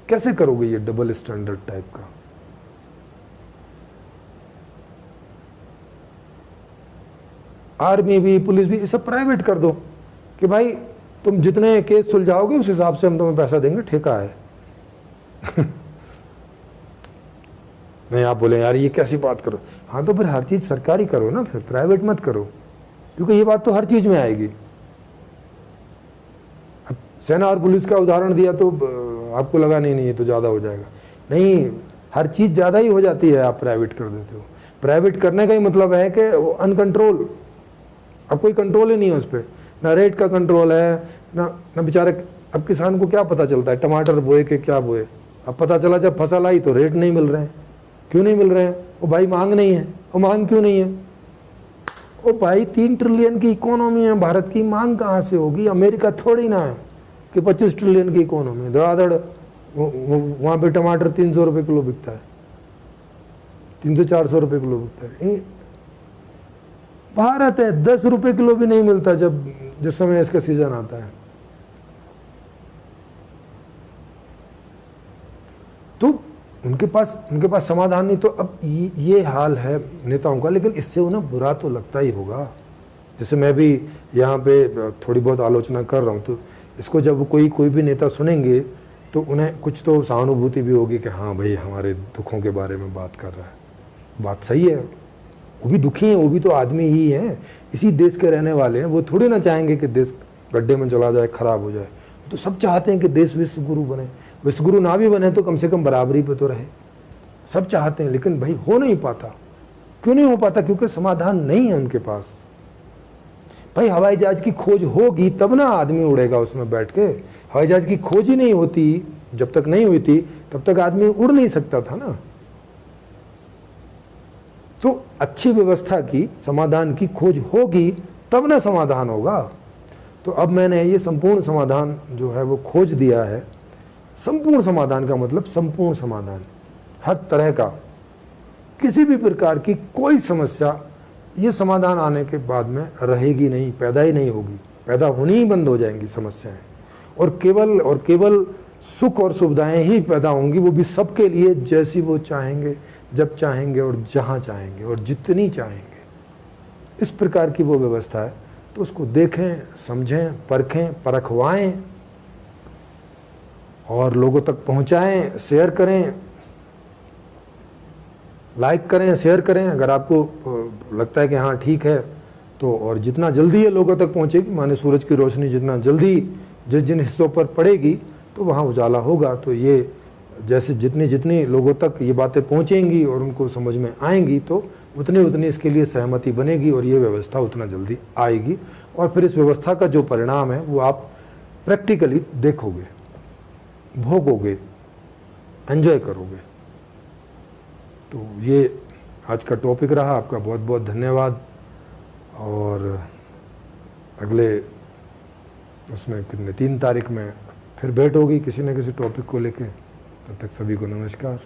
कैसे करोगे ये डबल स्टैंडर्ड टाइप का? आर्मी भी, पुलिस भी, ये सब प्राइवेट कर दो कि भाई तुम जितने केस सुलझाओगे उस हिसाब से हम तुम्हें पैसा देंगे, ठेका है। नहीं, आप बोले यार ये कैसी बात करो, हाँ तो फिर हर चीज सरकारी करो ना, फिर प्राइवेट मत करो, क्योंकि ये बात तो हर चीज में आएगी। अब सेना और पुलिस का उदाहरण दिया तो आपको लगा नहीं नहीं ये तो ज्यादा हो जाएगा, नहीं, हर चीज ज्यादा ही हो जाती है आप प्राइवेट कर देते हो। प्राइवेट करने का ही मतलब है कि वो अनकंट्रोल, अब कोई कंट्रोल ही नहीं है उस पर, ना रेट का कंट्रोल है, ना बेचारे, अब किसान को क्या पता चलता है टमाटर बोए के क्या बोए, अब पता चला जब फसल आई तो रेट नहीं मिल रहे हैं। क्यों नहीं मिल रहे हैं? वो भाई मांग नहीं है। वो मांग क्यों नहीं है? वो भाई 3 ट्रिलियन की इकोनॉमी है भारत की, मांग कहाँ से होगी? अमेरिका थोड़ी ना है कि 25 ट्रिलियन की इकोनॉमी, धड़ाधड़ वहाँ पे टमाटर 300 रुपये किलो बिकता है, 300-400 रुपये किलो बिकता है। भारत है 10 रुपये किलो भी नहीं मिलता जब जिस समय इसका सीजन आता है। तो उनके पास समाधान नहीं। तो अब ये हाल है नेताओं का, लेकिन इससे उन्हें बुरा तो लगता ही होगा। जैसे मैं भी यहाँ पे थोड़ी बहुत आलोचना कर रहा हूँ, तो इसको जब कोई भी नेता सुनेंगे तो उन्हें कुछ तो सहानुभूति भी होगी कि हाँ भाई हमारे दुखों के बारे में बात कर रहा है, बात सही है। वो भी दुखी हैं, वो भी तो आदमी ही हैं, इसी देश के रहने वाले हैं। वो थोड़ी ना चाहेंगे कि देश गड्ढे में चला जाए, खराब हो जाए। तो सब चाहते हैं कि देश विश्व गुरु बने, विश्व गुरु ना भी बने तो कम से कम बराबरी पे तो रहे, सब चाहते हैं। लेकिन भाई हो नहीं पाता। क्यों नहीं हो पाता? क्योंकि समाधान नहीं है उनके पास। भाई हवाई जहाज की खोज होगी तब ना आदमी उड़ेगा उसमें बैठ के। हवाई जहाज की खोज ही नहीं होती, जब तक नहीं हुई थी तब तक आदमी उड़ नहीं सकता था ना। तो अच्छी व्यवस्था की, समाधान की खोज होगी तब ना समाधान होगा। तो अब मैंने ये संपूर्ण समाधान जो है वो खोज दिया है। संपूर्ण समाधान का मतलब संपूर्ण समाधान, हर तरह का, किसी भी प्रकार की कोई समस्या ये समाधान आने के बाद में रहेगी नहीं, पैदा ही नहीं होगी, पैदा होनी ही बंद हो जाएंगी समस्याएं। और केवल सुख और सुविधाएं ही पैदा होंगी, वो भी सबके लिए, जैसी वो चाहेंगे, जब चाहेंगे और जहां चाहेंगे और जितनी चाहेंगे। इस प्रकार की वो व्यवस्था है। तो उसको देखें, समझें, परखें, परखवाएं और लोगों तक पहुंचाएं, शेयर करें, लाइक करें, शेयर करें। अगर आपको लगता है कि हाँ ठीक है तो, और जितना जल्दी ये लोगों तक पहुंचेगी, माने सूरज की रोशनी जितना जल्दी जिन हिस्सों पर पड़ेगी तो वहाँ उजाला होगा। तो ये जैसे जितनी लोगों तक ये बातें पहुँचेंगी और उनको समझ में आएंगी तो उतनी इसके लिए सहमति बनेगी और ये व्यवस्था उतना जल्दी आएगी। और फिर इस व्यवस्था का जो परिणाम है वो आप प्रैक्टिकली देखोगे, भोगोगे, एंजॉय करोगे। तो ये आज का टॉपिक रहा। आपका बहुत बहुत धन्यवाद। और अगले उसमें कितने 3 तारीख में फिर भेंट होगी किसी न किसी टॉपिक को लेके। तब तक सभी को नमस्कार।